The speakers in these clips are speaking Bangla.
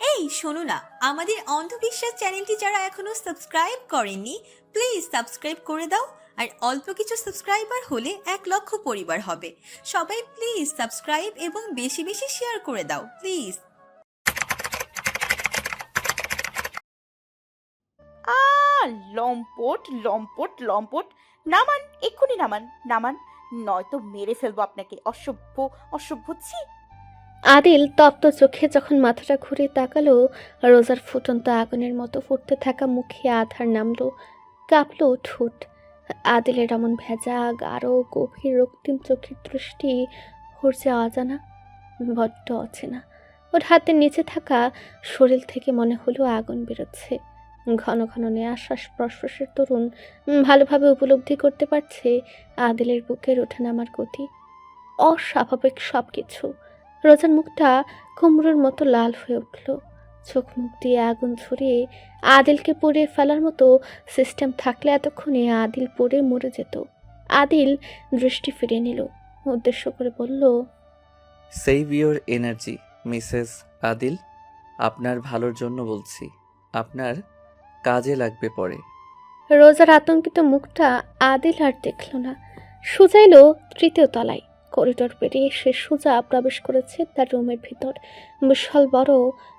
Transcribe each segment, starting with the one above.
এই শোনো না, আমাদের অন্ধবিশ্বাস চ্যানেলটি যারা এখনো সাবস্ক্রাইব করেননি, প্লিজ সাবস্ক্রাইব করে দাও। আর অল্প কিছু সাবস্ক্রাইবার হলে 1 লক্ষ পরিবার হবে। সবাই প্লিজ সাবস্ক্রাইব এবং বেশি বেশি শেয়ার করে দাও প্লিজ। আ লম্পট, লম্পট, লম্পট। নামান, এক্ষুনি নামান, নামান। নয়তো মেরে ফেলবো আপনাকে। অসভ্য, অসভ্য ছি! আদিল তপ্ত চোখে যখন মাথাটা ঘুরে তাকালো, রোজার ফুটন্ত আগুনের মতো ফুটতে থাকা মুখে আধার নামলো, কাঁপলো ঠোঁট। আদিলের এমন ভেজা গাঢ় গভীর রক্তিম চোখের দৃষ্টি ওর যে অজানা, বড্ড অচেনা। ওর হাতের নিচে থাকা শরীর থেকে মনে হলো আগুন বেরোচ্ছে। ঘন ঘন নেয়া শ্বাস প্রশ্বাসের তরুণ ভালোভাবে উপলব্ধি করতে পারছে আদিলের বুকের ওঠানামার গতি, অস্বাভাবিক সব কিছু। রোজার মুখটা কুমড়োর মতো লাল হয়ে উঠল। চোখ মুখ দিয়ে আগুন ঝরিয়ে আদিলকে পুড়িয়ে ফেলার মতো সিস্টেম থাকলে এতক্ষণে আদিল পুড়ে মরে যেত। আদিল দৃষ্টি ফিরিয়ে নিল, উদ্দেশ্য করে বলল, save your energy Mrs Adil. আপনার ভালোর জন্য বলছি, আপনার কাজে লাগবে পরে। রোজার আতঙ্কিত মুখটা আদিল আর দেখল না। সুজাইল তৃতীয় তলায়। করিডোর পেরিয়ে সে সোজা প্রবেশ করেছে তার রুমের ভিতর। বিশাল বড়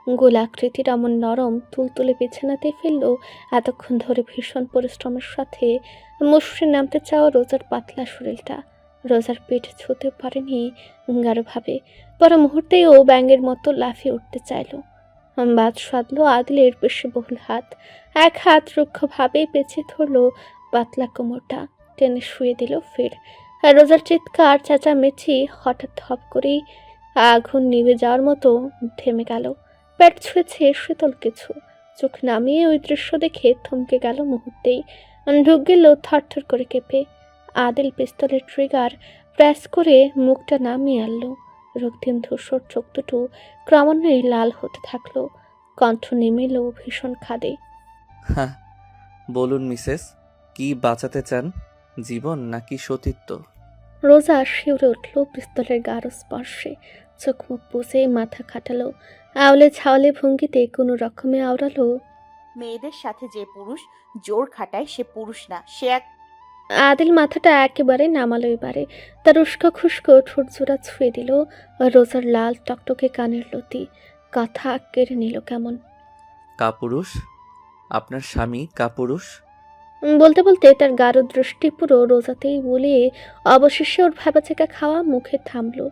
গোলাকৃতির এমন নরম তুলতুলে বিছানাতে ফেলল এতক্ষণ ধরে ভীষণ পরিশ্রমের সাথে মুষড়ে নামতে চাওয়া রোজার পাতলা শরীরটা। রোজার পিঠ ছুঁতে পারেনি গাঢ়ভাবে, পরে মুহূর্তেই ও ব্যাঙের মতো লাফিয়ে উঠতে চাইল। বাদ সাধল আদিলের পেশিবহুল হাত। এক হাত রুক্ষভাবে পেঁচিয়ে ধরল পাতলা কোমরটা, টেনে শুয়ে দিল ফের। আর রোজার চিৎকার চেঁচামেচি হঠাৎ ধপ করেই আগুন নিভে যাওয়ার মতো থেমে গেল। পেট ছুঁয়েছে শীতল কিছু। চোখ নামিয়ে ওই দৃশ্য দেখে থমকে গেল মুহূর্তেই। ঢুক গেল থরথর করে কেঁপে। আদিল পিস্তলের ট্রিগার প্রেস করে মুখটা নামিয়ে আনলো। রক্তিম ধূসর চোখ দুটো ক্রমান্বয়ে লাল হতে থাকলো। কণ্ঠ নেমে এলো ভীষণ খাদে। হ্যাঁ, বলুন মিসেস, কি বাঁচাতে চান, জীবন নাকি সতীত্ব? রোজা শিউরে উঠল পিস্তলের গাঢ় স্পর্শে। চোখ মুখ বুঝে মাথা খাটালো। আওলে ঝাওলে ভঙ্গিতে কোনো রকমে আওড়ালো, মেয়েদের সাথে যে পুরুষ জোর খাটায় সে পুরুষ না, সে এক। আদিল মাথাটা একেবারে নামালো এবারে। তার উস্কো খুস্কো ঠোঁট জোড়া ছুঁয়ে দিল রোজার লাল টকটকে কানের লতি। কথা কেড়ে নিল কেমন। কাপুরুষ? আপনার স্বামী কাপুরুষ? বলতে বলতে তার গাঢ় দৃষ্টি পুরো রোজাতেই বলে অবশেষে ওর ভ্যাবাচেকা খাওয়া মুখে থামলো।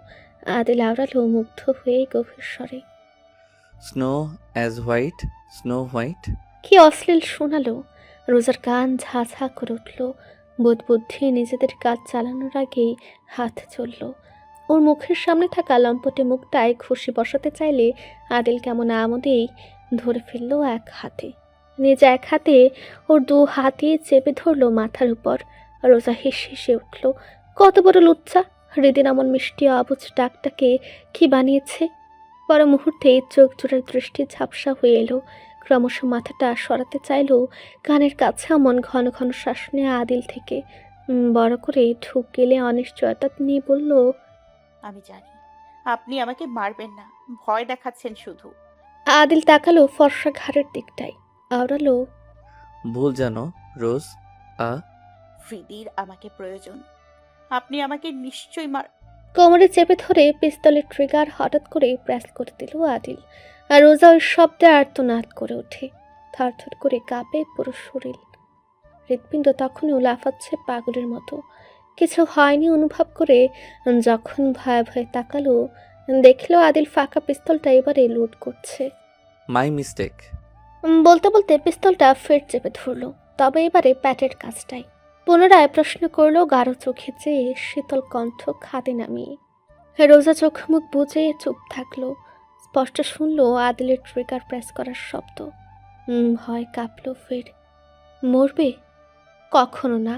আদিল আওড়ালো মুগ্ধ হয়ে গভীর স্বরে, snow as white, snow white. কি অশ্লীল শোনালো। রোজার কান ঝা ঝা করে উঠল। বোধ বুদ্ধি নিজেদের কাজ চালানোর আগেই হাত চলল। ওর মুখের সামনে থাকা লম্পটে মুখটায় খুশি বসাতে চাইলে আদিল কেমন আমোদেই ধরে ফেললো এক হাতে। নিজে এক হাতে ওর দু হাতে চেপে ধরলো মাথার উপর। রোজা হেসে হেসে উঠল, কত বড় লুচ্চা! হৃদিন এমন মিষ্টি অবুঝ ডাকটাকে কি বানিয়েছে। পর মুহূর্তে চোখ জোড়ার দৃষ্টি ঝাপসা হয়ে এলো। ক্রমশ মাথাটা সরাতে চাইল কানের কাছে এমন ঘন ঘন শ্বাস নেয়া আদিল থেকে। বড় করে ঢুক গেলে অনিশ্চয়তা নিয়ে বলল, আমি জানি আপনি আমাকে মারবেন না, ভয় দেখাচ্ছেন শুধু। আদিল তাকালো ফর্সা ঘাড়ের দিকটায়, আওড়ালো, ভুল জানো রোজ। আ ফ্রিদির আমাকে প্রয়োজন। আপনি আমাকে নিশ্চয়ই মার। কোমরে চেপে ধরে পিস্তলের ট্রিগার হঠাৎ করে প্রেস করে দিল আদিল। আর রোজা ওই শব্দে আর্তনাদ করে ওঠে। থরথর করে কাঁপে পুরো শরীর। হৃৎপিণ্ড তখনও লাফাচ্ছে পাগলের মতো। কিছু হয়নি অনুভব করে যখন ভয়ে ভয়ে তাকালো, দেখলো আদিল ফাঁকা পিস্তলটা এবারে লোড করছে। My mistake. বলতে বলতে পিস্তলটা ফের চেপে ধরলো, তবে এবারে প্যাটের কাজটাই। পুনরায় প্রশ্ন করলো গাঢ় চোখে চেয়ে, শীতল কণ্ঠ খাদে নামিয়ে। রোজা চোখ মুখ বুজে চুপ থাকলো। স্পষ্ট শুনলো আদিলের ট্রিগার প্রেস করার শব্দ। ভয় কাঁপলো ফের। মরবে? কখনো না।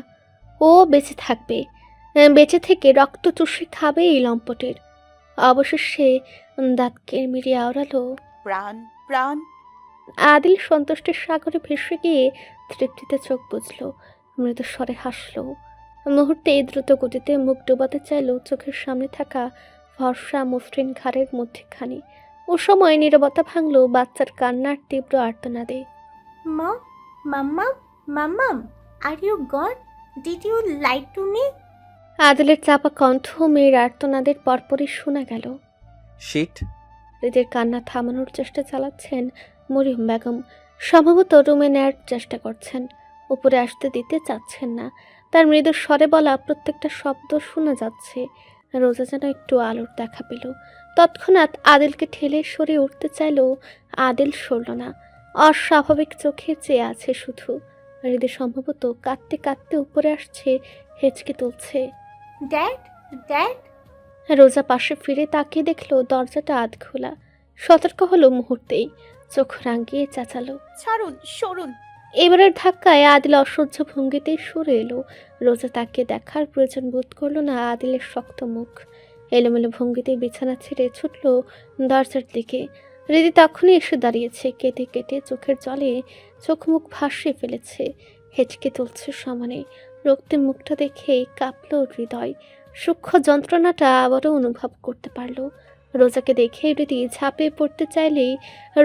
ও বেঁচে থাকবে। বেঁচে থেকে রক্ত চুষে খাবে এই লম্পটের। অবশেষে দাঁত কেড়ে আওড়ালো, প্রাণ, প্রাণ। আদিল সন্তুষ্টির সাগরে ভেসে গিয়ে তৃপ্তিতে চোখ বুঝল, মৃদু স্বরে হাসল। মুহূর্তে দ্রুত গতিতে মুখ ডোবাতে চাইল চোখের সামনে থাকা ফর্সা মসৃণ ঘাড়ের মধ্যেখানে। ও সময় নীরবতা ভাঙল বাচ্চার কান্নার তীব্র আর্তনাদে। Mom, Mama, Mamam, are you gone? Did you lie to me? আদিলের চাপা কণ্ঠ মেয়ের আর্তনাদের পরপরই শোনা গেল। শিট। হৃদের কান্না থামানোর চেষ্টা চালাচ্ছেন মরিয়ম বেগম। সম্ভবত রুমে নেয়ার চেষ্টা করছেন, উপরে আসতে দিতে চাচ্ছেন না। তার মৃদু স্বরে বলা প্রত্যেকটা শব্দ শোনা যাচ্ছে। রোজা যেন একটু আলোর দেখা পেল। তৎক্ষণাৎ আদিলকে ঠেলে সরে উঠতে চাইলেও আদিল সরল না। অস্বাভাবিক চোখে চেয়ে আছে শুধু। হৃদয় সম্ভবত কাঁদতে কাঁদতে উপরে আসছে, হেঁচকে তুলছে। Dad, Dad? রোজা পাশে ফিরে তাকিয়ে দেখলো দরজাটা আধ খোলা। সতর্ক হলো মুহূর্তেই, চোখ রাঙিয়ে চেঁচালো, ছাড়ুন, সরুন। এবারের ধাক্কায় আদিল অসহ্য ভঙ্গিতেই সরে এলো। রোজা তাকিয়ে দেখার প্রয়োজন বোধ করলো না আদিলের শক্ত মুখ। এলোমেলো ভঙ্গিতে বিছানা ছেড়ে ছুটল দরজার দিকে। হৃদি তখনই এসে দাঁড়িয়েছে, কেটে কেটে চোখের জলে চোখ মুখ ভাসিয়ে ফেলেছে, হেঁচকে তুলছে সমানে। রক্তিম মুখটা দেখেই কাঁপল হৃদয়। সূক্ষ্ম যন্ত্রণাটা আবারও অনুভব করতে পারল। রোজাকে দেখে হৃদি ঝাঁপিয়ে পড়তে চাইলেই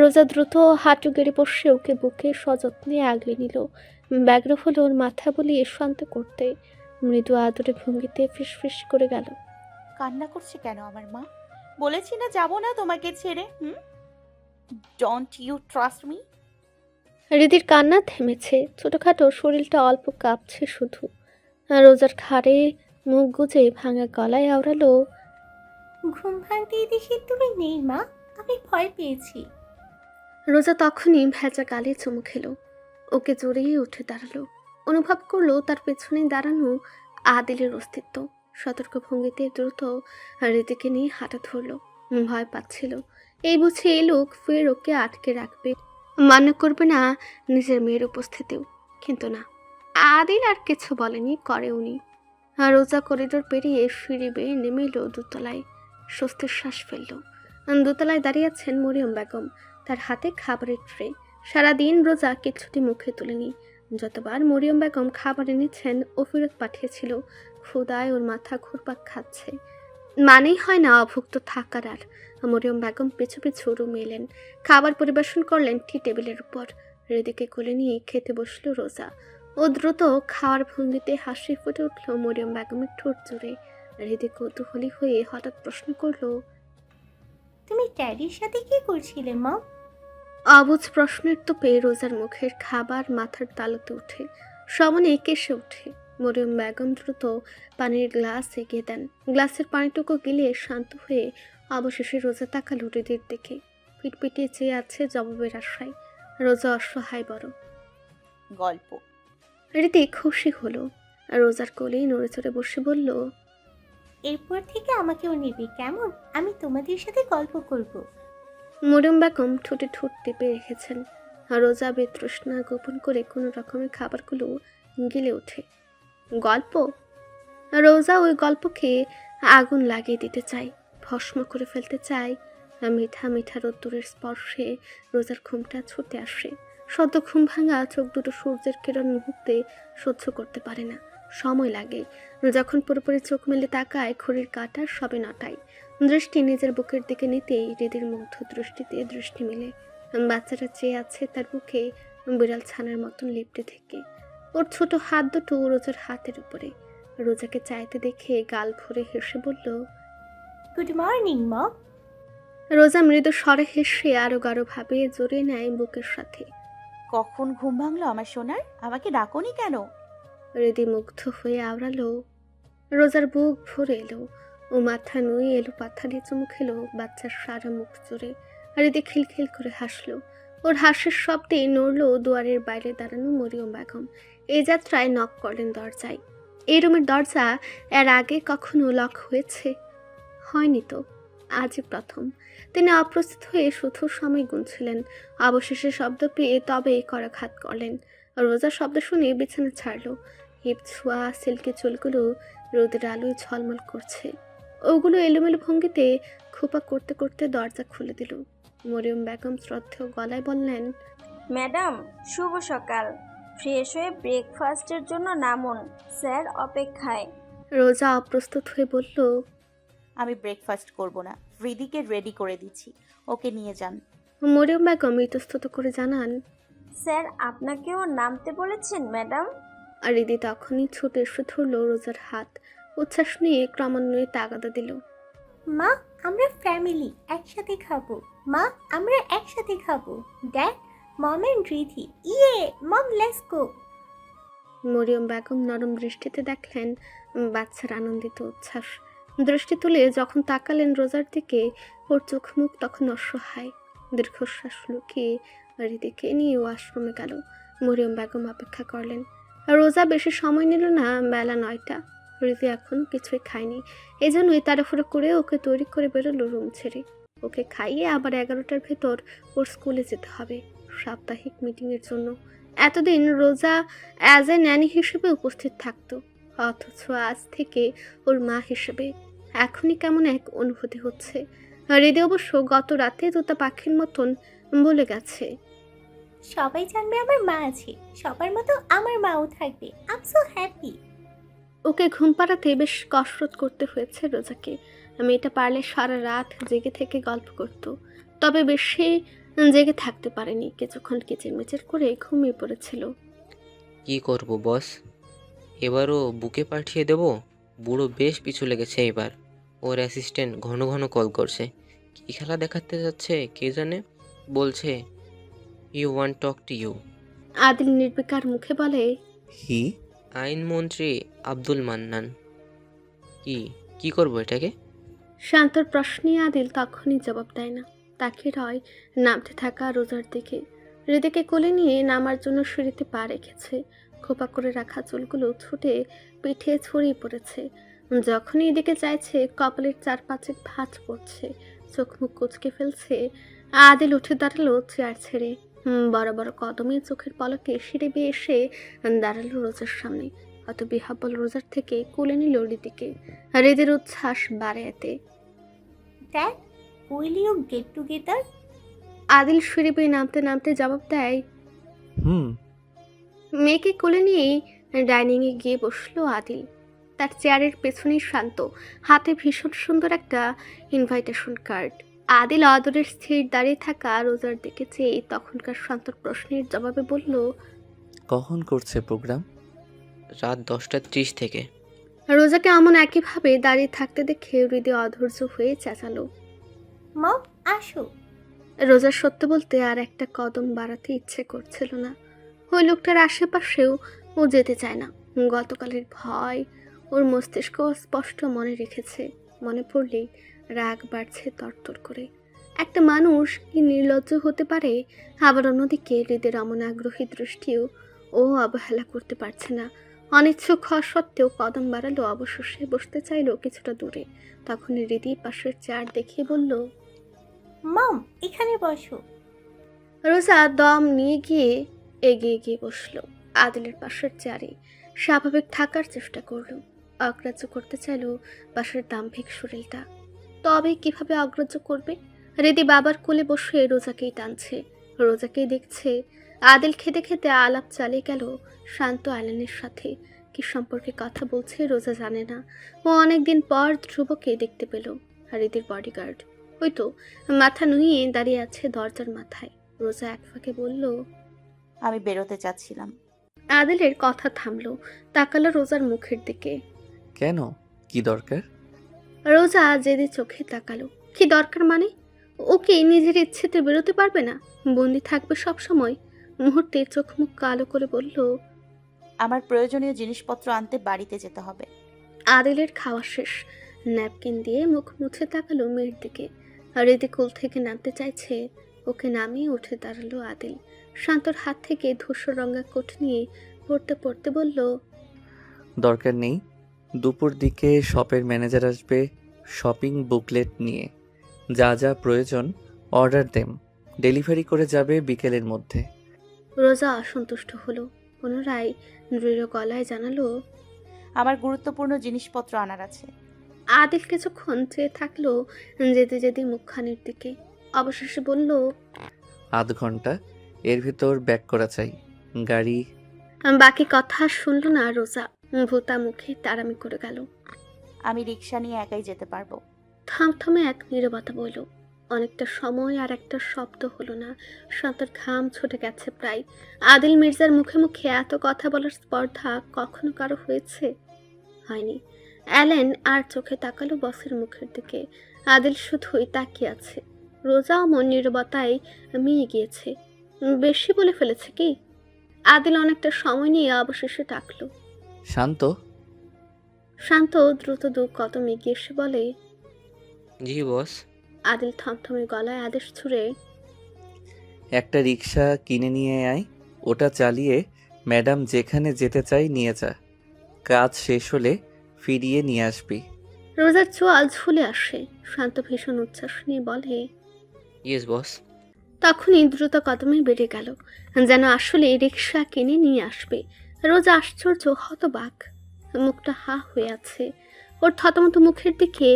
রোজা দ্রুত হাঁটু গেড়ে বসে ওকে বুকে সযত্নে আগলে নিল। ব্যগ্র হলো ওর মাথা বলিয়ে শান্ত করতে। মৃদু আদরে ভঙ্গিতে ফিসফিস করে গেল, কান্না করছে কেন আমার মা? বলেছি না যাব না তোমাকে ছেড়ে। Don't you trust me? হৃদির কান্না থেমেছে, ছোটখাটো শরীরটা অল্প কাঁপছে শুধু। রোজার ঘাড়ে মুখ গুজে ভাঙা গলায় আওড়ালো, ঘুম ভাঙতেই দেখি তুমি নেই মা, আমি ভয় পেয়েছি। রোজা তখনই ভেজা গালে চুমু খেলো। ওকে জড়িয়ে উঠে দাঁড়ালো। অনুভব করলো তার পেছনে দাঁড়ানো আদিলের অস্তিত্ব। সতর্ক ভঙ্গিতে দ্রুত হৃদিকে নিয়ে হাঁটা ধরলো। ভয় পাচ্ছিল, এই বুঝে এই লোক ফের ওকে আটকে রাখবে, মান্য করবে না নিজের মেয়ের উপস্থিতিও। কিন্তু না, আদিল আর কিছু বলেনি, করেওনি। রোজা করিডোর পেরিয়ে সিঁড়ি বেয়ে নেমে এলো দোতলায়। স্বস্তির শ্বাস ফেলল। দোতলায় দাঁড়িয়ে আছেন মরিয়ম বেগম, তার হাতে খাবারের ট্রে। সারাদিন রোজা কিছুটি মুখে তুলেনি। যতবার মরিয়ম বেগম খাবার এনেছেন ও ফেরত পাঠিয়েছিল। ক্ষুদায় ওর মাথা ঘুরপাক খাচ্ছে, মানেই হয় না অভুক্ত থাকার। আর মরিয়ম বেগম পিছু পিছু রুমে এলেন, খাবার পরিবেশন করলেন টি টেবিলের উপর। হৃদিকে কোলে নিয়ে খেতে বসলো রোজা। ও দ্রুত খাওয়ার ভঙ্গিতে হাসি ফুটে উঠল মরিয়ম বেগমের ঠোঁট জুড়ে। হৃদি কৌতূহলী হয়ে হঠাৎ প্রশ্ন করলো, তুমি ড্যাডির সাথে কি করছিলে মা? অবুঝ প্রশ্নের তোপে রোজার মুখের খাবার মাথার তালুতে ওঠে, সমনে কেসে ওঠে। মরিয়ম বেগম দ্রুত পানির গ্লাস এগিয়ে দেন। গ্লাসের পানিটুকু গিলে শান্ত হয়ে অবশেষে রোজা তাকালো হৃদির দিকে। পিটপিটিয়ে চেয়ে আছে জবাবের আশায়। রোজা অসহায় বড়। গল্প। হৃদি খুশি হলো। রোজার কোলেই নড়ে চড়ে বসে বলল, এরপর থেকে আমাকেও নিবি কেমন? আমি তোমাদের সাথে গল্প করব। মরিয়ম বেগম ঠোঁটে ঠোঁট টিপে রেখেছেন। রোজা বেতৃষ্ণা গোপন করে কোনো রকমের খাবারগুলো গিলে ওঠে। গল্প? রোজা ওই গল্পকে আগুন লাগিয়ে দিতে চায়, ভস্ম করে ফেলতে চায়। মিঠা মিঠা রোদ্দুরের স্পর্শে রোজার ঘুমটা ছুটে আসে। সদ্য ঘুম ভাঙা চোখ দুটো সূর্যের কিরণ মুহূর্তে সহ্য করতে পারে না, সময় লাগে। যখন পুরোপুরি চোখ মেলে তাকায় ঘড়ির কাঁটা সবে 9টায়। দৃষ্টি নিজের বুকের দিকে নিতেই হৃদির মুগ্ধ দৃষ্টিতে দৃষ্টি মেলে। বাচ্চাটা চেয়ে আছে তার বুকে বিড়াল ছানার মতন লিপটে থেকে। ওর ছোট হাত দুটো রোজার হাতের উপরে। রোজাকে চাইতে দেখে গাল ভরে হেসে বলল, গুড মর্নিং মা। রোজা মৃদু স্বরে হেসে আরো গাঢ় ভাবে জড়িয়ে নেয় বুকের সাথে। কখন ঘুম ভাঙলো আমার সোনার? আমাকে ডাকোনি কেন? হৃদি মুগ্ধ হয়ে আওড়ালো। রোজার বুক ভরে এলো। ও মাথা নুয়ে এলো পাথারে চুমু খেলো বাচ্চার সারা মুখ জুড়ে। হৃদি খিলখিল করে হাসলো। ওর হাসির শব্দে নড়ল দুয়ারের বাইরে দাঁড়ানো মরিয়ম বেগম। এই যাত্রায় নক করলেন দরজায়। এই রুমের দরজা এর আগে কখনো লক হয়েছে? হয়নি তো, আজই প্রথম। তিনি অপ্রস্তুত হয়ে শুধু সময় গুনছিলেন। অবশেষে শব্দ পেয়ে তবে করাঘাত করলেন। রোজা শব্দ শুনে বিছানা ছাড়লো। হিপ ছোঁয়া সিল্কি চুলগুলো রোদের আলোয় ঝলমল করছে। ওগুলো এলোমেলো ভঙ্গিতে খোপা করতে করতে দরজা খুলে দিল। মরিয়ম বেগম শ্রদ্ধেয় গলায় বললেন, ম্যাডাম, শুভ সকাল। ফ্রেশ হয়ে ব্রেকফাস্টের জন্য নামুন, স্যার অপেক্ষায়। রোজা অপ্রস্তুত হয়ে বলল, আমি ব্রেকফাস্ট করব না, হৃদিকে রেডি করে দিচ্ছি, ওকে নিয়ে যান। মরিয়ম বেগম ইতস্তত করে জানান। স্যার আপনাকেও নামতে বলেছেন ম্যাডাম? আর রিদি তখনই ছুটে এসে ধরল রোজার হাত, উচ্ছ্বাস নিয়ে ক্রমান্বয়ে তাগাদা দিল। মা আমরা ফ্যামিলি একসাথে খাবো। মা আমরা একসাথে খাবো। ড্যাড মম এন্ড রিধি ইয়ে মম লেটস গো। মরিয়ম বেগম নরম দৃষ্টিতে দেখলেন বাচ্চার আনন্দিত উচ্ছ্বাস। দৃষ্টি তুলে যখন তাকালেন রোজার দিকে, ওর চোখ মুখ তখন অসহায়। দীর্ঘশ্বাস লুকিয়ে রিদিকে নিয়ে ওয়াশরুমে গেল। মরিয়ম বেগম অপেক্ষা করলেন। রোজা বেশি সময় নিল না, বেলা 9টা। রিদি এখনো কিছুই খায়নি, এজন্যই তাড়াহুড়ো করে ওকে তৈরি করে বেরোলো রুম ছেড়ে। ওকে খাইয়ে আবার 11টার ভেতর ওর স্কুলে যেতে হবে সাপ্তাহিক মিটিংয়ের জন্য। এতদিন রোজা অ্যাজ এ ন্যানি হিসেবে উপস্থিত থাকতো, অথচ আজ থেকে ওর মা হিসেবে। এখনই কেমন এক অনুভূতি হচ্ছে। হৃদয় অবশ্য গত রাতে তোতা পাখির মতন বলে গেছে, সবাই জানবে আমার মা আছে, সবার মতো আমার মাও থাকবে। I am so happy. ওকে ঘুম পাড়াতে বেশ কসরত করতে হয়েছে রোজাকে। মেয়েটা পারলে সারা রাত জেগে থেকে গল্প করত, তবে বেশি জেগে থাকতে পারেনি। কিছুক্ষণ কিচিরমিচির করে ঘুমিয়ে পড়েছিল। কি করব বস, এবারও বুকে পাঠিয়ে দেব। বুড়ো বেশ পিছু লেগেছে এবার। ওর অ্যাসিস্ট্যান্ট ঘন ঘন কল করছে, কি খেলা দেখাতে যাচ্ছে কে জানে। বলছে you want talk to you. Adil নির্বিকার মুখে বলে, হি? আইনমন্ত্রী আব্দুল মান্নান। কি করব এটাকে? শান্তর প্রশ্নে আদিল তখনই জবাব দেয় না, তাকিয়ে রয় নামতে থাকা রোজার দিকে। হৃদিকে কোলে নিয়ে নামার জন্য সিঁড়িতে পা রেখেছে। খোপা করে রাখা চুলগুলো ছুটে পিঠে ছড়িয়ে পড়েছে। যখনই এদিকে চাইছে, কপালের 4-5 ভাঁজ পড়ছে, চোখ মুখ কুচকে ফেলছে। আদিল উঠে দাঁড়ালো চেয়ার ছেড়ে। বড় বড় কদমে চোখের পলকে সিঁড়ি বেয়ে এসে দাঁড়ালো রোজার সামনে। হয়তো বিহাব্বল রোজার থেকে কোলে নিল হৃদিকে। হৃদের উচ্ছ্বাস বাড়ে এতে। Dad will you get together? Adil সিঁড়ি বেয়ে নামতে নামতে জবাব দেয়। হুম। মেয়েকে কোলে নিয়েই ডাইনিংয়ে গিয়ে বসলো আদিল। তার চেয়ারের পেছনেই শান্ত, হাতে ভীষণ সুন্দর একটা ইনভাইটেশন কার্ড। আদিল আদরের স্থির দাঁড়িয়ে থাকা রোজার দিকে চেয়ে তখনকার শান্তর প্রশ্নের জবাবে বলল, কখন করছে প্রোগ্রাম? রাত 10:30 থেকে। রোজাকে এমন একইভাবে দাঁড়িয়ে থাকতে দেখে হৃদয় অধৈর্য হয়ে চেঁচালো। মম আসো। রোজার সত্য বলতে আর একটা কদম বাড়াতে ইচ্ছে করছিল না। ওই লোকটার আশেপাশেও ও যেতে চায় না। গতকালের ভয় ওর মস্তিষ্ক স্পষ্ট মনে রেখেছে। মনে পড়লেই রাগ বাড়ছে তরতর করে। একটা মানুষ কি নির্লজ্জ হতে পারে? আবার অন্যদিকে হৃদের অমন আগ্রহী দৃষ্টিও ও অবহেলা করতে পারছে না। অনিচ্ছুক হওয়া সত্ত্বেও কদম বাড়ালো, অবশেষে বসতে চাইলো কিছুটা দূরে। তখন হৃদি পাশের চেয়ার দেখিয়ে বলল, মম এখানে বসো। রোজা দম নিয়ে গিয়ে এগিয়ে গিয়ে বসলো আদিলের পাশের চেয়ারে। স্বাভাবিক থাকার চেষ্টা করলো, অগ্রাহ্য করতে চাইলো পাশের দাম্ভিক শরীরটা। তবে কিভাবে অগ্রাহ্য করবে? হৃদি বাবার কোলে বসে রোজাকেই টানছে, রোজাকেই দেখছে। আদিল খেতে খেতে আলাপ চালিয়ে গেল শান্ত আয়লানের সাথে। কি সম্পর্কে কথা বলছে রোজা জানে না। ও অনেকদিন পর ধ্রুবকে দেখতে পেল। হৃদির বডিগার্ড ওই তো মাথা নুইয়ে দাঁড়িয়ে আছে দরজার মাথায়। রোজা এক ফাঁকে বলল, আমি বেরোতে চাচ্ছিলাম। আদিলের কথা থামলো, তাকালো রোজার মুখের দিকে। কেন? কি দরকার? রোজা জেদে চোখে তাকালো। কি দরকার মানে? ওকে নিজের ইচ্ছেতে বেরোতে পারবে না? বন্দি থাকবে সব সময়? মুহূর্তে চোখ মুখ কালো করে বলল, আমার প্রয়োজনীয় জিনিসপত্র আনতে বাড়িতে যেতে হবে। আদিলের খাওয়া শেষ। ন্যাপকিন দিয়ে মুখ মুছে তাকালো মেয়ের দিকে। হৃদি কোল থেকে নামতে চাইছে, ওকে নামিয়ে উঠে দাঁড়ালো আদিল। শান্তর হাত থেকে ধূসর রঙা কোট নিয়ে পড়তে পড়তে বলল, দরকার নেই। দুপুর দিকে শপের ম্যানেজার আসবে শপিং বুকলেট নিয়ে। যা যা প্রয়োজন অর্ডার দেম, ডেলিভারি করে যাবে বিকেলের মধ্যে। রোজা অসন্তুষ্ট হলো। পুনরায় দৃঢ় গলায় জানালো, আমার গুরুত্বপূর্ণ জিনিসপত্র আনার আছে। আদিল কিছুক্ষণ চেয়ে থাকলো যেতে যেতে মুখখানির দিকে। অবশেষে বলল, আধ ঘন্টা, এর ভিতর ব্যাক করা চাই। গাড়ি। বাকি কথা শুনল না রোজা। ভোতা মুখে তাড়ামি করে গেল। আমি রিক্সা নিয়ে একাই যেতে পারবো। থমথমে এক নীরবতা বলল। অনেকটা সময় আর একটা শব্দ হলো না। শান্তর ঘাম ছুটে গেছে প্রায়। আদিল মির্জার মুখে মুখে এত কথা বলার স্পর্ধা কখনো কারো হয়েছে? হয়নি। অ্যালেন আর চোখে তাকালো বসের মুখের দিকে। আদিল শুধুই তাকিয়ে আছে। রোজা অমন নীরবতায় মিয়ে গিয়েছে। বেশি বলে ফেলেছে কি? আদিল অনেকটা সময় নিয়ে অবশেষে ডাকলো। শান্ত। শান্ত দ্রুত দু কদম এগিয়ে এসে বলে, জি বস। আদিল থমথমে গলায় আদেশ ছুড়ে, একটা রিক্সা কিনে নিয়ে আয়, ওটা চালিয়ে ম্যাডাম যেখানে যেতে চাই নিয়ে যা। কাজ শেষ হলে ফিরিয়ে নিয়ে আসবি। রোজার চোয়াল ঝুলে আসে। শান্ত ভীষণ উচ্ছ্বাস নিয়ে বলে, ইয়েস বস। তখনই দ্রুত কদমে বেড়ে গেল, যেন আসলে রিক্সা কিনে নিয়ে আসবে। রোজা আশ্চর্য, হতবাক, মুখটা হা হয়ে আছে। ওর থতমত মুখের দিকে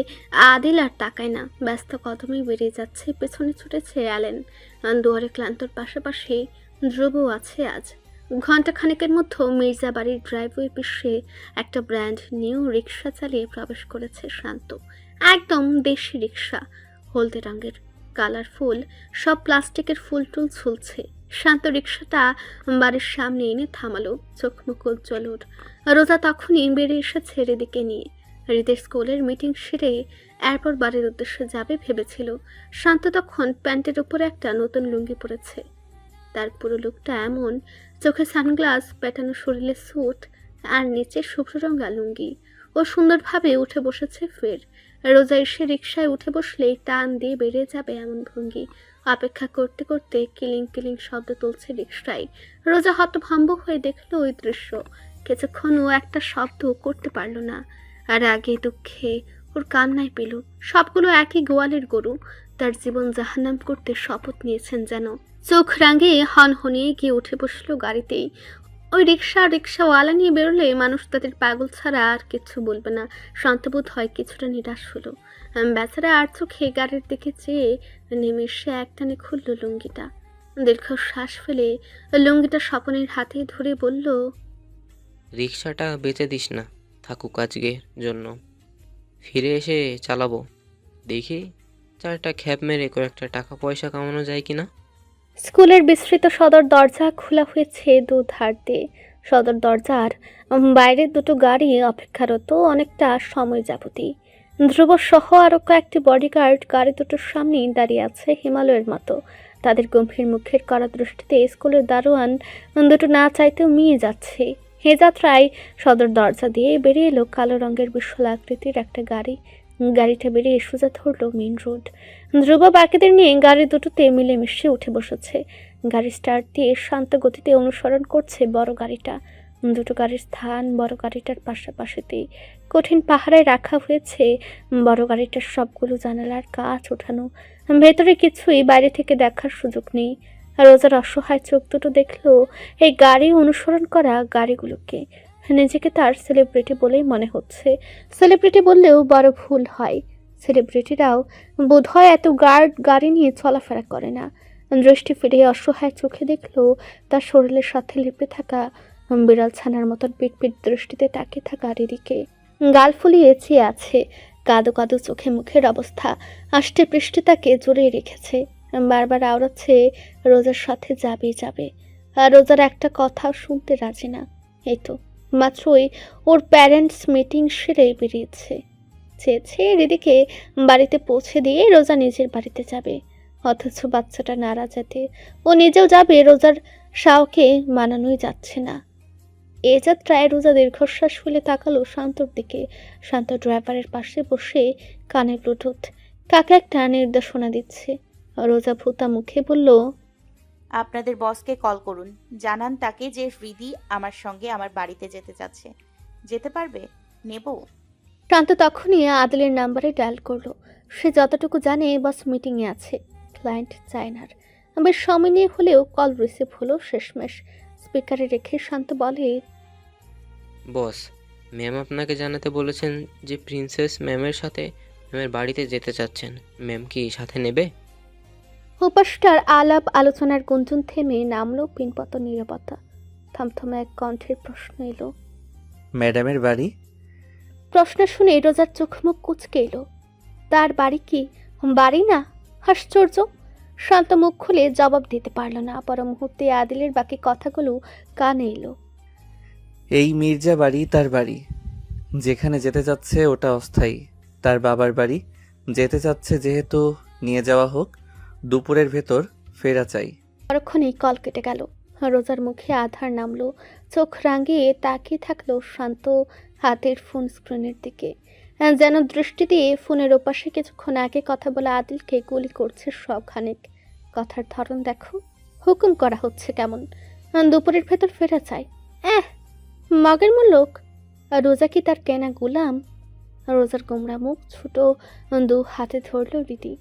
আদিল আর তাকায় না, ব্যস্ত কদমে বেরিয়ে যাচ্ছে। পেছনে ছুটেছে অ্যালেন। দুয়ারে ক্লান্তর পাশাপাশি ধ্রুবও আছে আজ। ঘন্টা খানেকের মধ্যে মির্জা বাড়ির ড্রাইভওয়ে পিষে একটা ব্র্যান্ড নিউ রিক্সা চালিয়ে প্রবেশ করেছে শান্ত। একদম দেশি রিক্সা, হলদে রঙের, কালারফুল, সব প্লাস্টিকের ফুল টুল ঝুলছে। শান্ত রিক্সাটা বাড়ির সামনে এনে থামালো। চোখ মুখ উজ্জ্বল ওর। রোজা তখনই বেরিয়ে এসেছে হৃদিকে নিয়ে। হৃদের স্কুলের মিটিং সেরে এরপর বাড়ির উদ্দেশ্যে যাবে ভেবেছিল। শান্ত তখন প্যান্টের উপরে একটা নতুন লুঙ্গি পরেছে। তার পুরো লুকটা এমন, চোখে সানগ্লাস, পেটানো শরীরে স্যুট আর নিচে শুভ্র রঙা লুঙ্গি। ও সুন্দরভাবে উঠে বসেছে ফের। রোজা এসে রিক্সায় উঠে বসলেই টান দিয়ে বেরিয়ে যাবে এমন ভঙ্গি। অপেক্ষা করতে করতে কিলিং কিলিং শব্দ তুলছে রিক্সায়। রোজা হতভম্ব হয়ে দেখলো ওই দৃশ্য। কিছুক্ষণ ও একটা শব্দ করতে পারল না। আর আগে দুঃখে ওর কান্নায় পেল। সবগুলো একই গোয়ালের গরু। তার জীবন জাহান্নাম করতে শপথ নিয়েছেন যেন। চোখ রাঙিয়ে হনহনিয়ে গিয়ে উঠে বসলো গাড়িতেই। ওই রিক্সাওয়ালা নিয়ে বেরোলে মানুষ তাদের পাগল ছাড়া আর কিছু বলবে না। শান্তবোধ হয় কিছুটা নিরাশ হলো। বেচারা আর চোখে গাড়ির দিকে চেয়ে নেমে এসে একটানে খুলল লুঙ্গিটা। দীর্ঘশ্বাস ফেলে লুঙ্গিটা স্বপনের হাতে ধরে বলল, রিক্সাটা বেচে দিস না, থাকুক আজকের জন্য। ফিরে এসে চালাবো। দেখি চারটা খ্যাপ মেরে কয়েকটা টাকা পয়সা কামানো যায় কিনা। স্কুলের বিস্তৃত সদর দরজা খোলা হয়েছে দু ধার দিয়ে। সদর দরজার বাইরে দুটো গাড়ি অপেক্ষারত অনেকটা সময় যাবতই। ধ্রুব সহ আরও কয়েকটি বডিগার্ড গাড়ি দুটোর সামনেই দাঁড়িয়ে আছে হিমালয়ের মতো। তাদের গম্ভীর মুখের কড়া দৃষ্টিতে স্কুলের দারোয়ান দুটো না চাইতেও মিয়ে যাচ্ছে। হে যাত্রায় সদর দরজা দিয়ে বেরিয়ে এলো কালো রঙের বিশাল আকৃতির একটা গাড়ি। গাড়িটা বেরিয়ে সোজা ধরলো মেইন রোড। ধ্রুব বাকিদের নিয়ে গাড়ি দুটোতে মিলেমিশে উঠে বসেছে। গাড়ি স্টার্ট দিয়ে শান্ত গতিতে অনুসরণ করছে বড় গাড়িটা। দুটো গাড়ির স্থান বড় গাড়িটার পাশাপাশিতেই। কঠিন পাহারায় রাখা হয়েছে বড় গাড়িটার সবগুলো জানালার কাঁচ ওঠানো। ভেতরে কিছুই বাইরে থেকে দেখার সুযোগ নেই। রোজার অসহায় চোখ দুটো দেখলো এই গাড়ি অনুসরণ করা গাড়িগুলোকে। নিজেকে তার সেলিব্রিটি বলেই মনে হচ্ছে। সেলিব্রিটি বললেও বড় ভুল হয়। সেলিব্রিটিরাও বোধহয় এত গাড়ি নিয়ে চলাফেরা করে না। দৃষ্টি ফিরিয়ে অসহায় চোখে দেখলো তার শরীরের সাথে লেপে থাকা বিড়াল ছানার মতন পিটপিট দৃষ্টিতে তাকিয়ে থাকা হৃদিকে। গাল ফুলিয়ে চেয়ে আছে। কাদো কাদো চোখে মুখের অবস্থা আষ্টে পৃষ্ঠে তাকে জড়িয়ে রেখেছে। বারবার আওড়াচ্ছে রোজার সাথে যাবে। আর রোজার একটা কথা শুনতে রাজি না। এই তো মাত্রই ওর প্যারেন্টস মিটিং সেরে বেরিয়েছে। চেয়েছে হৃদিকে বাড়িতে পৌঁছে দিয়ে রোজা নিজের বাড়িতে যাবে। অথচ বাচ্চাটা নাড়া যেতে ও নিজেও যাবে, রোজার শাওকে মানানোই যাচ্ছে না। এ যাত্রায় রোজা দীর্ঘশ্বাস ফেলে তাকালো শান্তর দিকে। শান্ত ড্রাইভারের পাশে বসে কানে ব্লুটুথ কাকে একটা নির্দেশনা দিচ্ছে। রোজা ভূতা মুখে বলল, আপনাদের বসকে কল করুন, জানান তাকে যে হৃদি আমার সঙ্গে আমার বাড়িতে যেতে চাচ্ছে। যেতে পারবে? নেব। শান্ত তখনই আদিলের নাম্বারে ডায়াল করলো। সে যতটুকু জানে বস মিটিংয়ে আছে, ক্লায়েন্ট চায়নার। বেশ সময় নিয়ে হলেও কল রিসিভ হলো শেষমেশ। স্পিকারে রেখে শান্ত বলে, বস, ম্যাম আপনাকে জানাতে বলেছেন যে প্রিন্সেস ম্যামের সাথে ম্যামের বাড়িতে যেতে চাচ্ছেন। ম্যাম কি সাথে নেবে? উপাসটার আলাপ আলোচনার গুঞ্জন থেমে নামলো পিনপত নীরবতা। থমথমে এক কণ্ঠের প্রশ্ন এলো, ম্যাডামের বাড়ি? প্রশ্ন শুনে রোজার চোখ মুখ কুঁচকে এলো। তার বাড়ি কি বাড়ি না? আশ্চর্য। শান্ত মুখ খুলে জবাব দিতে পারল না। পর মুহূর্তে আদিলের বাকি কথাগুলো কানে এলো। এই মির্জা বাড়ি তার বাড়ি, যেখানে যেতে যাচ্ছে ওটা অস্থায়ী। তার বাবার বাড়ি যেতে চাচ্ছে যেহেতু নিয়ে যাওয়া হোক, দুপুরের ভেতর ফেরা চাই। পরক্ষণেই কল কেটে গেল। রোজার মুখে আধার নামলো, চোখ রাঙিয়ে তাকিয়ে থাকলো শান্ত হাতের ফোন স্ক্রিনের দিকে, যেন দৃষ্টি দিয়ে ফোনের ওপাশে কিছুক্ষণ আগে কথা বলা আদিলকে গুলি করছে সবখানেক। কথার ধরন দেখো, হুকুম করা হচ্ছে কেমন, দুপুরের ভেতর ফেরা চাই। মগের মুল্লুক, রোজা কি তার কেনা গোলাম? রোজার গোমরা মুখ ছোট দু হাতে ধরল রীতি,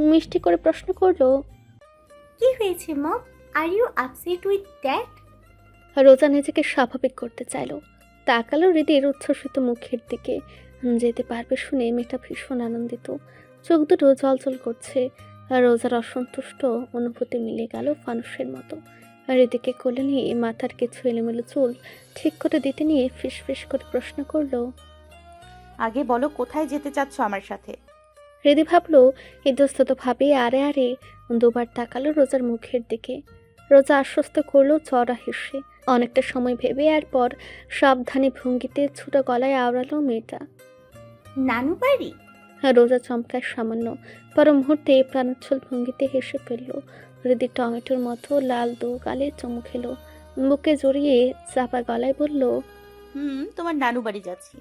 মিষ্টি করে প্রশ্ন করলো, কি হয়েছে mom? Are you upset with dad? Roza নিজেকে স্বাভাবিক করতে চাইল। তাকালো হৃদির উচ্ছ্বসিত মুখের দিকে। যেতে পারবে শুনে মেয়েটা ভীষণ আনন্দিত, চোখ দুটো জলজল করছে। রোজার অসন্তুষ্ট অনুভূতি মিলে গেল ফানুসের মতো। হৃদিকে কোলে নিয়ে মাথার কিছু এলোমেলো চুল ঠিক করে দিতে নিয়ে ফিস করে প্রশ্ন করলো, আগে বলো কোথায় যেতে চাচ্ছ আমার সাথে? হৃদি ভাবলো ইতস্তত ভাবে আরে আরে দুবার তাকালো রোজার মুখের দিকে। রোজা আশ্বস্ত করলো চড়া হেসে। অনেকটা সময় ভেবে এরপর সাবধানী ভঙ্গিতে ছোট গলায় আওড়ালো মেয়েটা, নানু বাড়ি? রোজা চমকায় সামান্য, পর মুহূর্তে প্রাণোচ্ছল ভঙ্গিতে হেসে ফেললো। হৃদি টমেটোর মতো লাল দু গালে চুমু খেলো, বুকে জড়িয়ে চাপা গলায় বলল, তোমার নানু বাড়ি যাচ্ছি।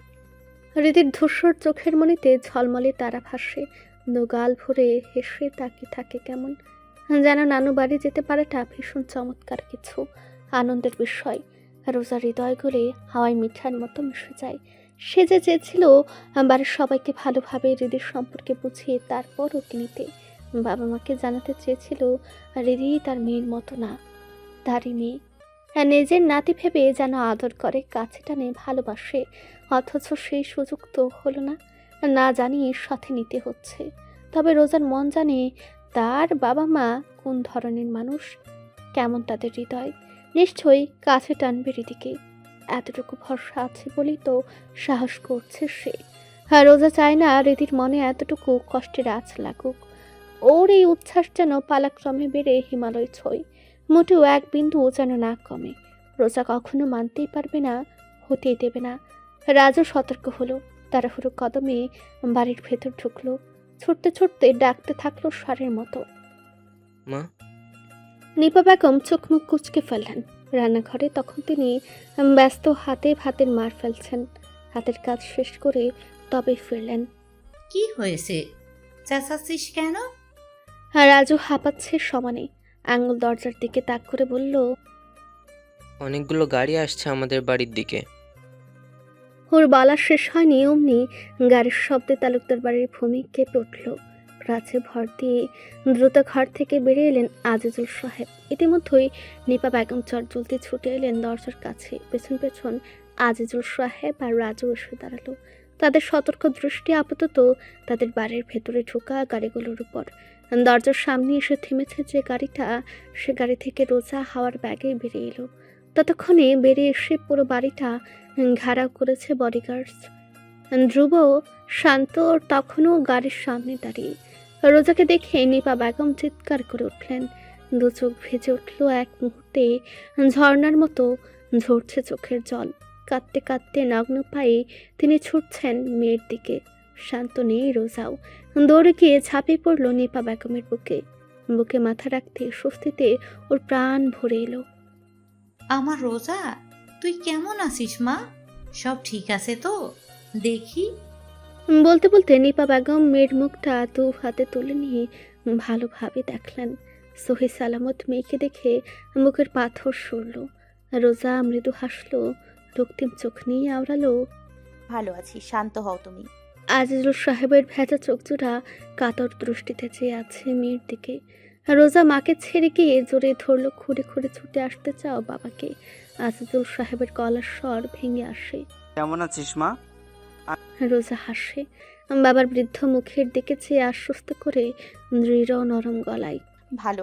হৃদির ধূসর চোখের মনিতে ঝলমলে তারা ভাসে, দু গাল ভরে হেসে তাকিয়ে থাকে কেমন, যেন নানু বাড়ি যেতে পারাটা ভীষণ চমৎকার কিছু আনন্দের বিষয়। রোজার হৃদয় গলে হাওয়ায় মিঠার মতো মিশে যায়। সে যে চেয়েছিল বাড়ির সবাইকে ভালোভাবে হৃদির সম্পর্কে বুঝিয়ে তারপর ওকে নিতে। বাবা মাকে জানাতে চেয়েছিল হৃদি তার মেয়ের মতো না, তারই মেয়ে। নিজের নাতি ভেবে যেন আদর করে, কাছে টানে, ভালোবাসে, অথচ সেই সুযোগ তো হলো না, না জানিয়ে সাথে নিতে হচ্ছে। তবে রোজার মন জানে তার বাবা মা কোন ধরনের মানুষ, কেমন তাদের হৃদয়। নিশ্চয়ই কাছে টানবে রীতিকে, এতটুকু ভরসা আছে বলেই তো সাহস করছে সে। রোজা চায় না রীতির মনে এতটুকু কষ্টের আঁচ লাগুক। ওর এই উচ্ছ্বাস যেন পালাক্রমে বেড়ে হিমালয় ছয়, মোটেও এক বিন্দু যেন না কমে। রোজা কখনো মানতেই পারবে না, হতেই দেবে না। রাজু সতর্ক হলো, তাড়াহুড়ো কদমে বাড়ির ভেতর ঢুকলো, ছুটতে ছুটতে ডাকতে থাকলো ষাঁড়ের মতো, মা। নিপা বেগম চোখ মুখ কুচকে ফেললেন। রান্নাঘরে তখন তিনি ব্যস্ত হাতে ভাতের মার ফেলছেন। হাতের কাজ শেষ করে তবে ফিরলেন। কি হয়েছে, চেঁচাচ্ছিস কেন? রাজু হাঁপাচ্ছে সমানে, আঙুল দরজার দিকে তাক করে বলল, অনেকগুলো গাড়ি আসছে আমাদের বাড়ির দিকে। ওর বলা শেষ হয়নি অমনি গাড়ির শব্দে তালুকদার বাড়ির ভূমি কেঁপে উঠল। রাজে ভর দিয়ে দ্রুত ঘর থেকে বেরিয়ে এলেন আজিজুল সাহেব। ইতিমধ্যেই নিপা বেগম চটজলদি ছুটে এলেন দরজার কাছে। পেছন পেছন আজিজুল সাহেব আর রাজু এসে দাঁড়ালো। তাদের সতর্ক দৃষ্টি আপাতত তাদের বাড়ির ভেতরে ঢোকা গাড়িগুলোর উপর। দরজার সামনে এসে থেমেছে যে গাড়িটা, সে গাড়ি থেকে রোজা হাওয়ার ব্যাগে বেরিয়ে এলো। ততক্ষণে বেরিয়ে এসে পুরো বাড়িটা ঘেরাও করেছে বডিগার্ডস। ধ্রুব, শান্ত তখনও গাড়ির সামনে দাঁড়িয়ে। রোজাকে দেখে নিপা বেগম চিৎকার করে উঠলেন। দু চোখ ভেজে উঠল এক মুহূর্তে, ঝর্ণার মতো ঝরছে চোখের জল। কাঁদতে কাঁদতে নগ্ন পায়ে তিনি ছুটছেন মেয়ের দিকে। শান্ত নেই রোজাও, দৌড়ে গিয়ে ঝাঁপিয়ে পড়ল নিপা বেগমের বুকে। বুকে মাথা রাখতে স্বস্তিতে ওর প্রাণ ভরে এলো। আমার রোজা, তুই কেমন আছিস মা? সব ঠিক আছে তো? দেখি। বলতে বলতে নিপা বেগম মেয়ের মুখটা দু হাতে তুলে নিয়ে ভালোভাবে দেখলেন। সহি সালামত মেয়েকে দেখে মুখের পাথর সরল। রোজা মৃদু হাসলো, রক্তিম চোখ নিয়ে আওড়ালো, ভালো আছি, শান্ত হও তুমি। আজিজুল সাহেবের ভেজা চোখজোড়া কাতর দৃষ্টিতে চেয়ে আছে মেয়ের দিকে। রোজা মাকে ছেড়ে গিয়ে জোরে ধরল, খুঁড়ে খুঁড়ে ছুটে আসতে চাও বাবাকে। আজিজুল সাহেবের গলার স্বর ভেঙে আসে, কেমন আছিস মা? রোজা হাসে, বাবার বৃদ্ধ মুখের দিকে চেয়ে আশ্বস্ত করে দৃঢ় নরম গলায়, ভালো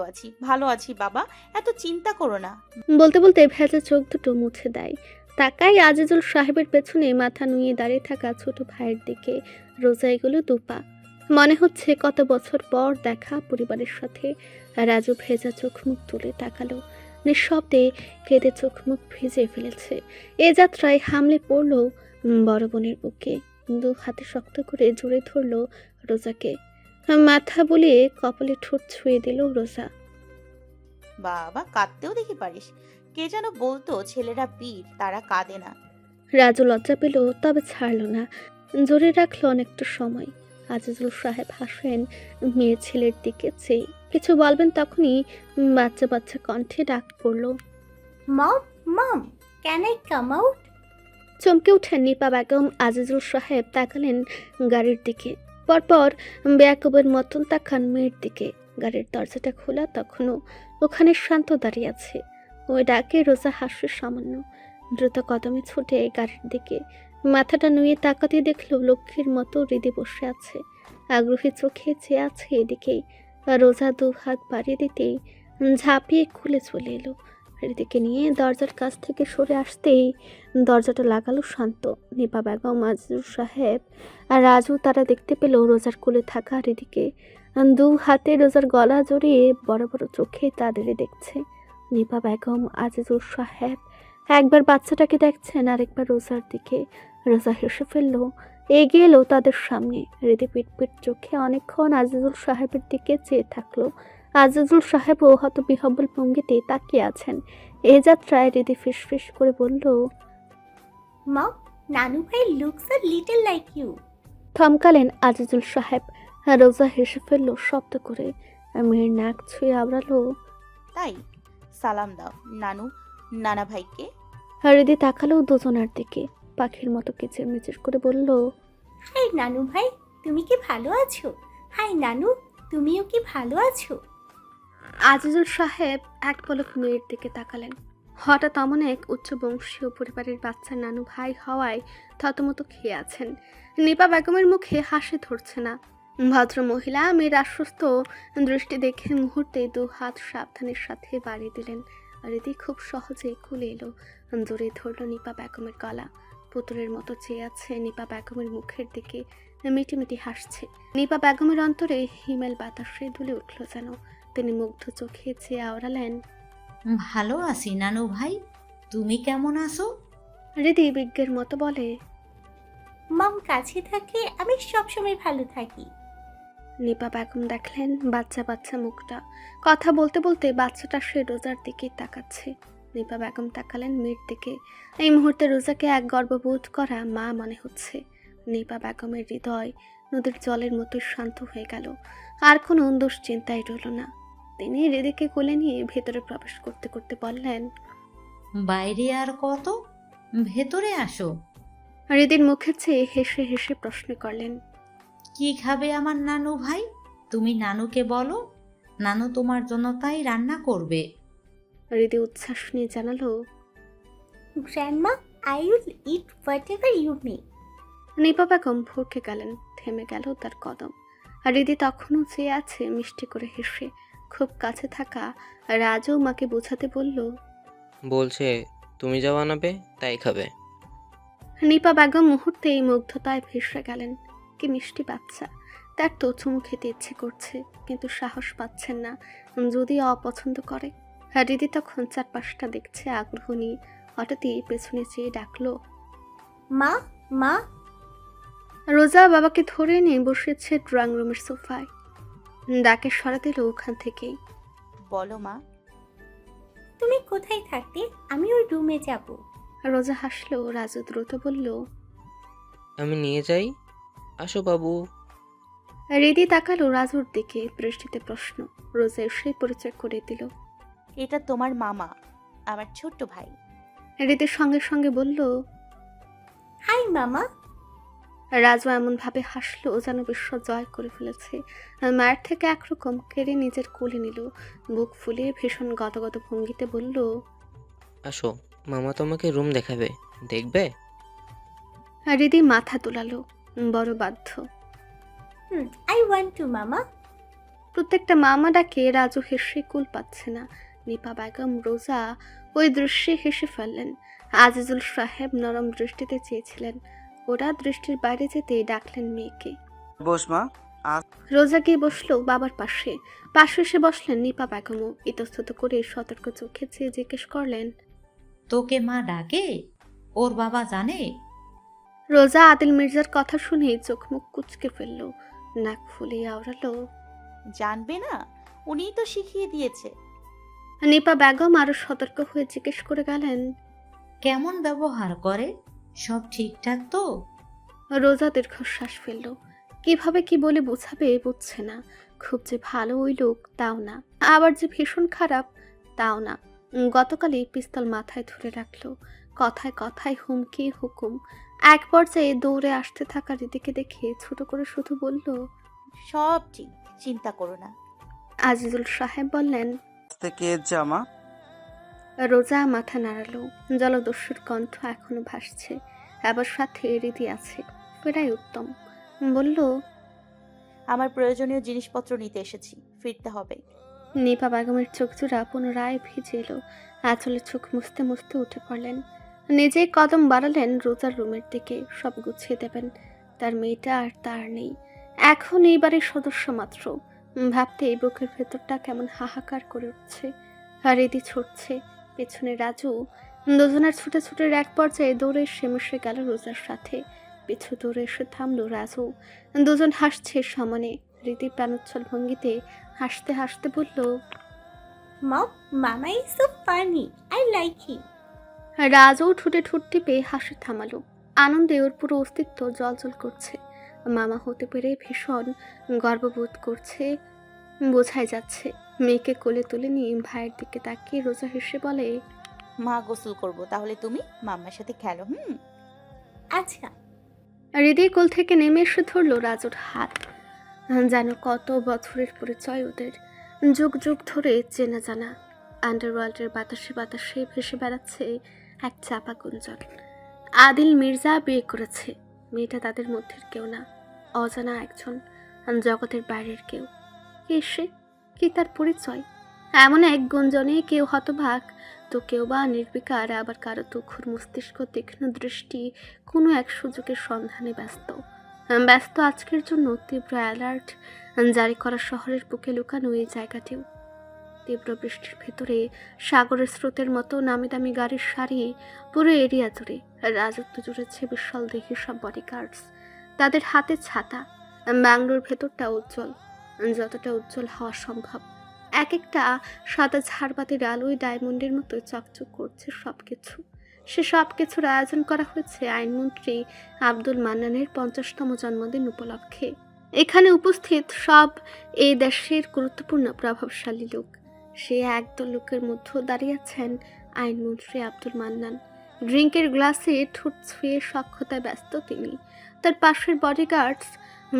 আছি বাবা, এত চিন্তা করো না। বলতে বলতে ভেজা চোখ দুটো মুছে দেয়। তাকাই আজিজুল সাহেবের পেছনে মাথা নুয়ে দাঁড়িয়ে থাকা ছোট ভাইয়ের দিকে। রোজা এগুলো দুপা, মনে হচ্ছে কত বছর পর দেখা পরিবারের সাথে। রাজু ভেজা চোখ মুখ তুলে তাকালো, নিঃশব্দে কেঁদে চোখ মুখ ভিজে ফেলেছে। এ যাত্রায় হামলে পড়ল বড় বোনের বুকে, দু হাতে শক্ত করে জড়িয়ে ধরল রোজাকে। মাথা বুলিয়ে কপালে ঠোঁট ছুঁয়ে দিল রোজা। বাবা, কাঁদতেও দেখি পারিস। কে যেন বলতো ছেলেরা বীর, তারা কাঁদে না। রাজু লজ্জা পেল, তবে ছাড়ল না, জোরে রাখলো অনেকটা সময়। আজিজুল সাহেব হাসেন মেয়ে ছেলের দিকে চেয়ে। কিছু বলবেন তখনই বাচ্চা বাচ্চা কণ্ঠে ডাক পড়ল, মম, মম, ক্যান আই কাম আউট? চমকে উঠেন নিপা বেগম। আজিজুল সাহেব তাকালেন গাড়ির দিকে, পরপর বেয়াকুবের মতন তাকান মেয়ের দিকে। গাড়ির দরজাটা খোলা, তখনও ওখানে শান্ত দাঁড়িয়ে আছে। ওই ডাকে রোজা হাসে সামান্য, দ্রুত কদমে ছুটে গাড়ির দিকে। মাথাটা নুয়ে তাকাতে দেখল লক্ষ্মীর মতো হৃদে বসে আছে, আগ্রহী চোখে চেয়ে আছে এদিকেই। রোজা দু হাত বাড়িয়ে দিতেই ঝাঁপিয়ে খুলে চলে এলো। হৃদিকে নিয়ে দরজার কাছ থেকে সরে আসতেই দরজাটা লাগালো শান্ত। নিপা বেগম, আজিজুল সাহেব আর রাজু তারা দেখতে পেল রোজার কোলে থাকা হৃদিকে। দু হাতে রোজার গলা জড়িয়ে বড় বড় চোখে তাদেরই দেখছে। নিপা বেগম, আজিজুল সাহেব একবার বাচ্চাটাকে দেখছেন, আরেকবার রোজার দিকে। রোজা হেসে ফেললো, এগিয়ে এলো তাদের সামনে। হৃদি পিট পিট চোখে অনেকক্ষণ আজিজুল সাহেবের দিকে চেয়ে থাকলো। আজিজুল সাহেবও হয়তো বিহব্বল ভঙ্গিতে তাকিয়ে আছেন। এ যাত্রায় হৃদি ফিসফিস করে বলল, মম, নানু ভাই looks a little like you. থমকালেন আজিজুল সাহেব। রোজা হেসে ফেললো শব্দ করে, মেয়ের নাক ছুঁয়ে আওড়ালো, তাই সালাম দাও নানু নানা ভাইকে। হৃদি তাকালো দুজনার দিকে, পাখির মতো কিচির মিচির করে বলল, হাই নানু ভাই, তুমি কি ভালো আছো? হাই নানু, তুমিও কি ভালো আছো? আজিজুল সাহেব এক পলক মেয়ের দিকে তাকালেন। হঠাৎ অমন এক উচ্চ বংশীয় পরিবারের বাচ্চা নানু ভাই হওয়ায় থতমত খেয়ে আছেন। নিপা বেগমের মুখে হাসি ধরছে না। ভদ্র মহিলা মেয়ের আশ্বস্ত দৃষ্টি দেখে মুহূর্তে দু হাত সাবধানের সাথে বাড়িয়ে দিলেন। রীতি খুব সহজেই খুলে এলো, জোরে ধরল নিপা বেগমের গলা। পুতুলের মতো চেয়ে আছে নিপা বেগমের মুখের দিকে, মিটিমিটি হাসছে। নিপা বেগমের অন্তরে হিমেল বাতাসে দুলে উঠল যেন। তিনি মুগ্ধ চোখে চেয়ে আওড়ালেন, ভালো আছি নানু ভাই, তুমি কেমন আছো? হৃদি বিজ্ঞের মতো বলে, মম কাছে থাকলে আমি সবসময় ভালো থাকি। নিপা বেগম দেখলেন বাচ্চা বাচ্চা মুখটা। কথা বলতে বলতে বাচ্চাটা সে রোজার দিকে তাকাচ্ছে। নিপা বেগম তাকালেন মেয়ের দিকে। এই মুহূর্তে রোজাকে এক গর্ববোধ করা মা মনে হচ্ছে। নিপা বেগমের হৃদয় নদীর জলের মতো শান্ত হয়ে গেল, আর কোনো দুশ্চিন্তাই রইল না। তিনি হৃদিকে কোলে নিয়ে ভেতরে প্রবেশ করতে করতে বললেন, বাইরে আর কত, ভেতরে আসো। হৃদির মুখের চেয়ে হেসে হেসে প্রশ্ন করলেন, কি খাবে আমার নানু ভাই? তুমি নানুকে বলো, নানু তোমার জন্য তাই রান্না করবে। হৃদি উচ্ছ্বাস নিয়ে জানালো, grandma, I will eat whatever you may. Nipa Begum ভরকে গেলেন, থেমে গেল তার কদম। আর হৃদি তখনও চেয়ে আছে মিষ্টি করে হেসে। খুব কাছে থাকা রাজু মাকে বোঝাতে বলল, বলছে তুমি যা বানাবে তাই খাবে। নিপা বেগম মুহূর্তেই মুগ্ধতায় ভেসে গেলেন। কি মিষ্টি বাচ্চা, তার তো চুমু খেতে ইচ্ছে করছে, কিন্তু সাহস পাচ্ছেন না, যদি অপছন্দ করে। আর হৃদি তখন চারপাশটা দেখছে আগ্রহ নিয়ে। হঠাৎই পেছনে চেয়ে ডাকলো, মা, মা। রোজা বাবাকে ধরে নিয়ে বসেছে ড্রয়িং রুমের সোফায়। ডাকে সরা দিল ওখান থেকেই। বলো মা। তুমি কোথায় থাকতে? আমি ওই রুমে যাব। রোজা হাসলো। রাজু দ্রুত বলল, আমি নিয়ে যাই, আসো বাবু। হৃদি তাকালো রাজুর দিকে, দৃষ্টিতে প্রশ্ন। রোজা এসে পরিচয় করে দিল, এটা তোমার মামা, আমার ছোট্ট ভাই। হৃদির সঙ্গে সঙ্গে বলল, হাই মামা। রাজু এমন ভাবে হাসলো যেন বিশ্ব জয় করে ফেলেছে। মায়ের থেকে একরকম কেড়ে নিজের কোলে নিল, বুক ফুলিয়ে ভীষণ গদগদ ভঙ্গিতে বলল, আসো, মামা তোমাকে রুম দেখাবে, দেখবে? হৃদি মাথা তোলালো, বড় বাধ্য। আই ওয়ান্ট টু মামা। প্রত্যেকটা মামা ডাকে রাজু হেসে কুল পাচ্ছে না। নিপা বেগম, রোজা ওই দৃশ্যে হেসে ফেললেন। আজিজুল সাহেব নরম দৃষ্টিতে চেয়েছিলেন, ওরা দৃষ্টির বাইরে যেতে ডাকলেন মেয়েকে। বস মা, রোজা গিয়ে বসলো বাবার পাশে। পাশে এসে বসলেন নিপা বেগমও। ইতস্তত করে সতর্ক চোখে চেয়ে জিজ্ঞেস করলেন, তোকে মা ডাকে? ওর বাবা জানে? রোজা আদিল মির্জার কথা শুনে চোখ মুখ কুচকে ফেলল, নাক ফুলিয়ে আওড়ালো, জানবে না? উনিই তো শিখিয়ে দিয়েছে। নিপা বেগম আরো সতর্ক হয়ে জিজ্ঞেস করে গেলেন, কেমন ব্যবহার করে? সব ঠিকঠাক তো? রোজা দীর্ঘশ্বাস ফেলল। কিভাবে কি বলে বোঝাবে বুঝছে না। খুব যে ভালো ওই লোক তাও না, আবার যে ভীষণ খারাপ তাও না। গতকালই পিস্তল মাথায় ধরে রাখলো, কথায় কথায় হুমকি হুকুম। এক পর্যায়ে দৌড়ে আসতে থাকা রীতিকে দেখে ছোট করে শুধু বলল, সব ঠিক, চিন্তা করো না। আজিজুল সাহেব বললেন। থেকে জামা রোজা মাথা নাড়ালো। জলদস্যুর কণ্ঠ এখনো ভাসছে, আবার সাথে রীতি আছে, ফেরাই উত্তম। বলল, আমার প্রয়োজনীয় জিনিসপত্র নিতে এসেছি, ফিরতে হবে। নিপা বেগমের চোখ জোড়া পুনরায় ভিজে এলো। আঁচলে চোখ মুছতে মুছতে উঠে পড়লেন। নিজেই কদম বাড়ালেন রোজার রুমের দিকে। সব গুছিয়ে দেবেন। তার মেয়েটা আর তার নেই, এখন এই বাড়ির সদস্য মাত্র। ভাবতে এই বুকের ভেতরটা কেমন হাহাকার করে উঠছে। আর এদি ছুটছে, পেছনে রাজু। দুজনের ছুটে ছুটে এক পর্যায়ে দৌড়ে এসে মিশে গেল রোজার সাথে। পিছু দৌড়ে এসে থামলো রাজু। দুজন হাসছে সমানে। রীতি প্রাণোচ্ছল ভঙ্গিতে হাসতে হাসতে বলল, মম, মামা is so funny, I like him. Raju ঠুটে ঠুট টিপে হাসি থামালো। আনন্দে ওর পুরো অস্তিত্ব জলজল করছে। মামা হতে পেরে ভীষণ গর্ববোধ করছে, বোঝাই যাচ্ছে। মেয়েকে কোলে তুলে নিয়ে ভাইয়ের দিকে তাকিয়ে রোজা হেসে বলে, মা গোসল করব, তাহলে তুমি মাম্মার সাথে খেলো। আচ্ছা। হৃদয় কোল থেকে নেমে এসে ধরলো রাজুর হাত। যেন কত বছরের পরিচয় ওদের, যুগ যুগ ধরে চেনা জানা। আন্ডারওয়ার্ল্ডের বাতাসে বাতাসে ভেসে বেড়াচ্ছে এক চাপা গুঞ্জন। আদিল মির্জা বিয়ে করেছে। মেয়েটা তাদের মধ্যের কেউ না, অজানা একজন, জগতের বাইরের কেউ। কে সে? কি তার পরিচয়? এমন এক গুঞ্জনে কেউ হতভাগ, তো কেউ বা নির্বিকার, আবার কারো তুখুর মস্তিষ্ক তীক্ষ্ণ দৃষ্টি কোনো এক সুযোগের সন্ধানে ব্যস্ত। আজকের জন্য তীব্র অ্যালার্ট জারি করা শহরের বুকে লুকানো এই জায়গাটিও। তীব্র বৃষ্টির ভেতরে সাগরের স্রোতের মতো নামি দামি গাড়ির সারি পুরো এরিয়া জুড়ে রাজত্ব জুড়েছে বিশাল দেহি সব বডিগার্ডস। তাদের হাতে ছাতা। ব্যাঙ্গালোর ভেতরটা উজ্জ্বল, যতটা উজ্জ্বল হওয়া সম্ভব। এক একটা সাদা ঝাড়বাতির আলোয় ডায়মন্ডের মতো চকচক করছে সবকিছু। সে সব কিছুর আয়োজন করা হয়েছে আইনমন্ত্রী আব্দুল মান্নানের 50তম জন্মদিন উপলক্ষে। এখানে উপস্থিত সব এই দেশের গুরুত্বপূর্ণ প্রভাবশালী লোক। সে একদল লোকের মধ্যে দাঁড়িয়ে আছেন আইনমন্ত্রী আব্দুল মান্নান। ড্রিঙ্কের গ্লাসে ঠোঁট ছুঁয়ে সক্ষতায় ব্যস্ত তিনি। তার পাশের বডিগার্ডস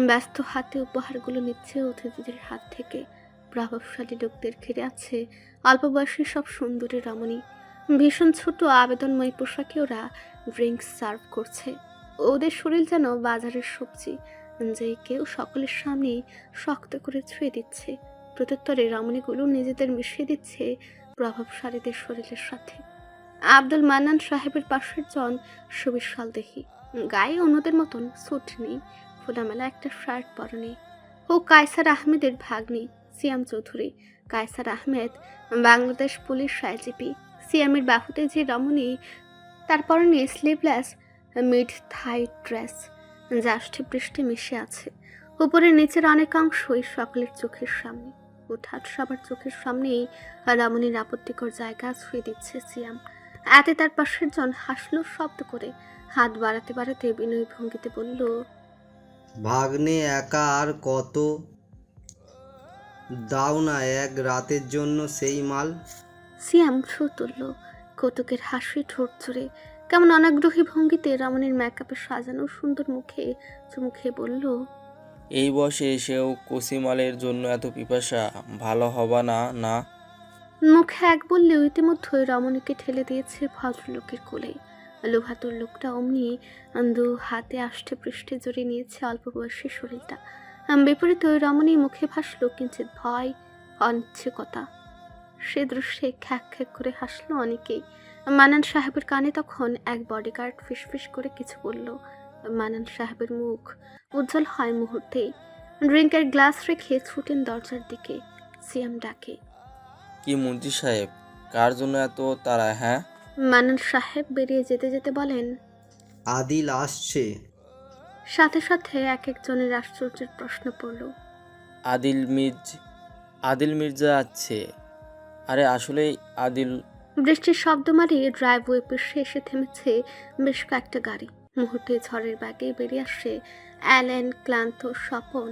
ব্যস্ত হাতে উপহারগুলো নিচ্ছে অতিথিদের হাত থেকে। প্রভাবশালী লোকদের ঘিরে আছে অল্প বয়সী সব সুন্দরী রমণী। ভীষণ ছোট আবেদনময় পোশাকে ওরা ড্রিঙ্কস সার্ভ করছে। ওদের শরীর যেন বাজারের সবজি, যে কেউ সকলের সামনে শক্ত করে ছুঁয়ে দিচ্ছে। প্রত্যুত্তরে রমণীগুলো নিজেদের মিশিয়ে দিচ্ছে প্রভাবশালীদের শরীরের সাথে। আব্দুল মান্নান সাহেবের পাশের জন সুবিশাল দেহি, গায়ে অন্যদের মতন স্যুট নেই, খোলামেলা একটা শার্ট পরনে। ও কায়সার আহমেদের ভাগ্নি সিয়াম চৌধুরী। Kaiser Ahmed Bangladesh police IGP. সিয়ামের বাহুতে যে রমণী, তার পরনে স্লিভলেস মিড থাই ড্রেস, জাষ্টি বৃষ্টি মিশে আছে। উপরে নিচের অনেকাংশই সকলের চোখের সামনে। হঠাৎ সবার চোখের সামনেই রমণীর আপত্তিকর জায়গা ছুঁয়ে দিচ্ছে সিয়াম। এতে তার পাশের জন হাসলো শব্দ করে। হাত বাড়াতে বাড়াতে বিনয়ী ভঙ্গিতে বলল, ভাগ্নে একা আর কত দাও না এক রাতের জন্য সেই মাল। সিয়াম ঠু তুলল। কৌতুকের হাসি ঠোঁট জুড়ে কেমন অনাগ্রহী ভঙ্গিতে রমণীর মেকআপে সাজানো সুন্দর মুখে চুমু খেয়ে বলল, এই বয়সে এসেও কসিমালের জন্য এত পিপাসা, ভালো হবা না না। মুখে এক বললেও ইতিমধ্যে রমণীকে ঠেলে দিয়েছে ভদ্রলোকের কোলে। লোভাতুর লোকটা অমনি দু হাতে আষ্টে পৃষ্ঠে জড়িয়ে নিয়েছে অল্প বয়সী শরীরটা। বিপরীতে ওই রমণী মুখে ভাসল কিঞ্চিত ভয়, অনিচ্ছুকতা। সে দৃশ্যে খ্যাক খ্যাক করে হাসলো অনেকেই। মানান সাহেবের কানে তখন এক বডিগার্ড ফিসফিস করে কিছু বলল। মানান সাহেবের মুখ উজ্জ্বল হয় মুহূর্তেই। ড্রিঙ্কের গ্লাস রেখে ছুটেন দরজার দিকে। সিয়াম ডাকে। কি মন্ত্রী সাহেব, কার জন্য এত তাড়া হ্যাঁ? মানান সাহেব বেরিয়ে যেতে যেতে বলেন। আদিল আসছে। সাথে সাথে এক একজনের আশ্চর্যের প্রশ্ন পড়ল। আদিল মির্জা আছে? আরে আসলেই আদিল? বৃষ্টির শব্দ মারিয়ে ড্রাইভওয়ে পেশে এসে থেমেছে বেশ কয়েকটা গাড়ি। মুহূর্তে ঝড়ের ব্যাগে বেরিয়ে আসে অ্যালেন, ক্লান্ত, স্বপন।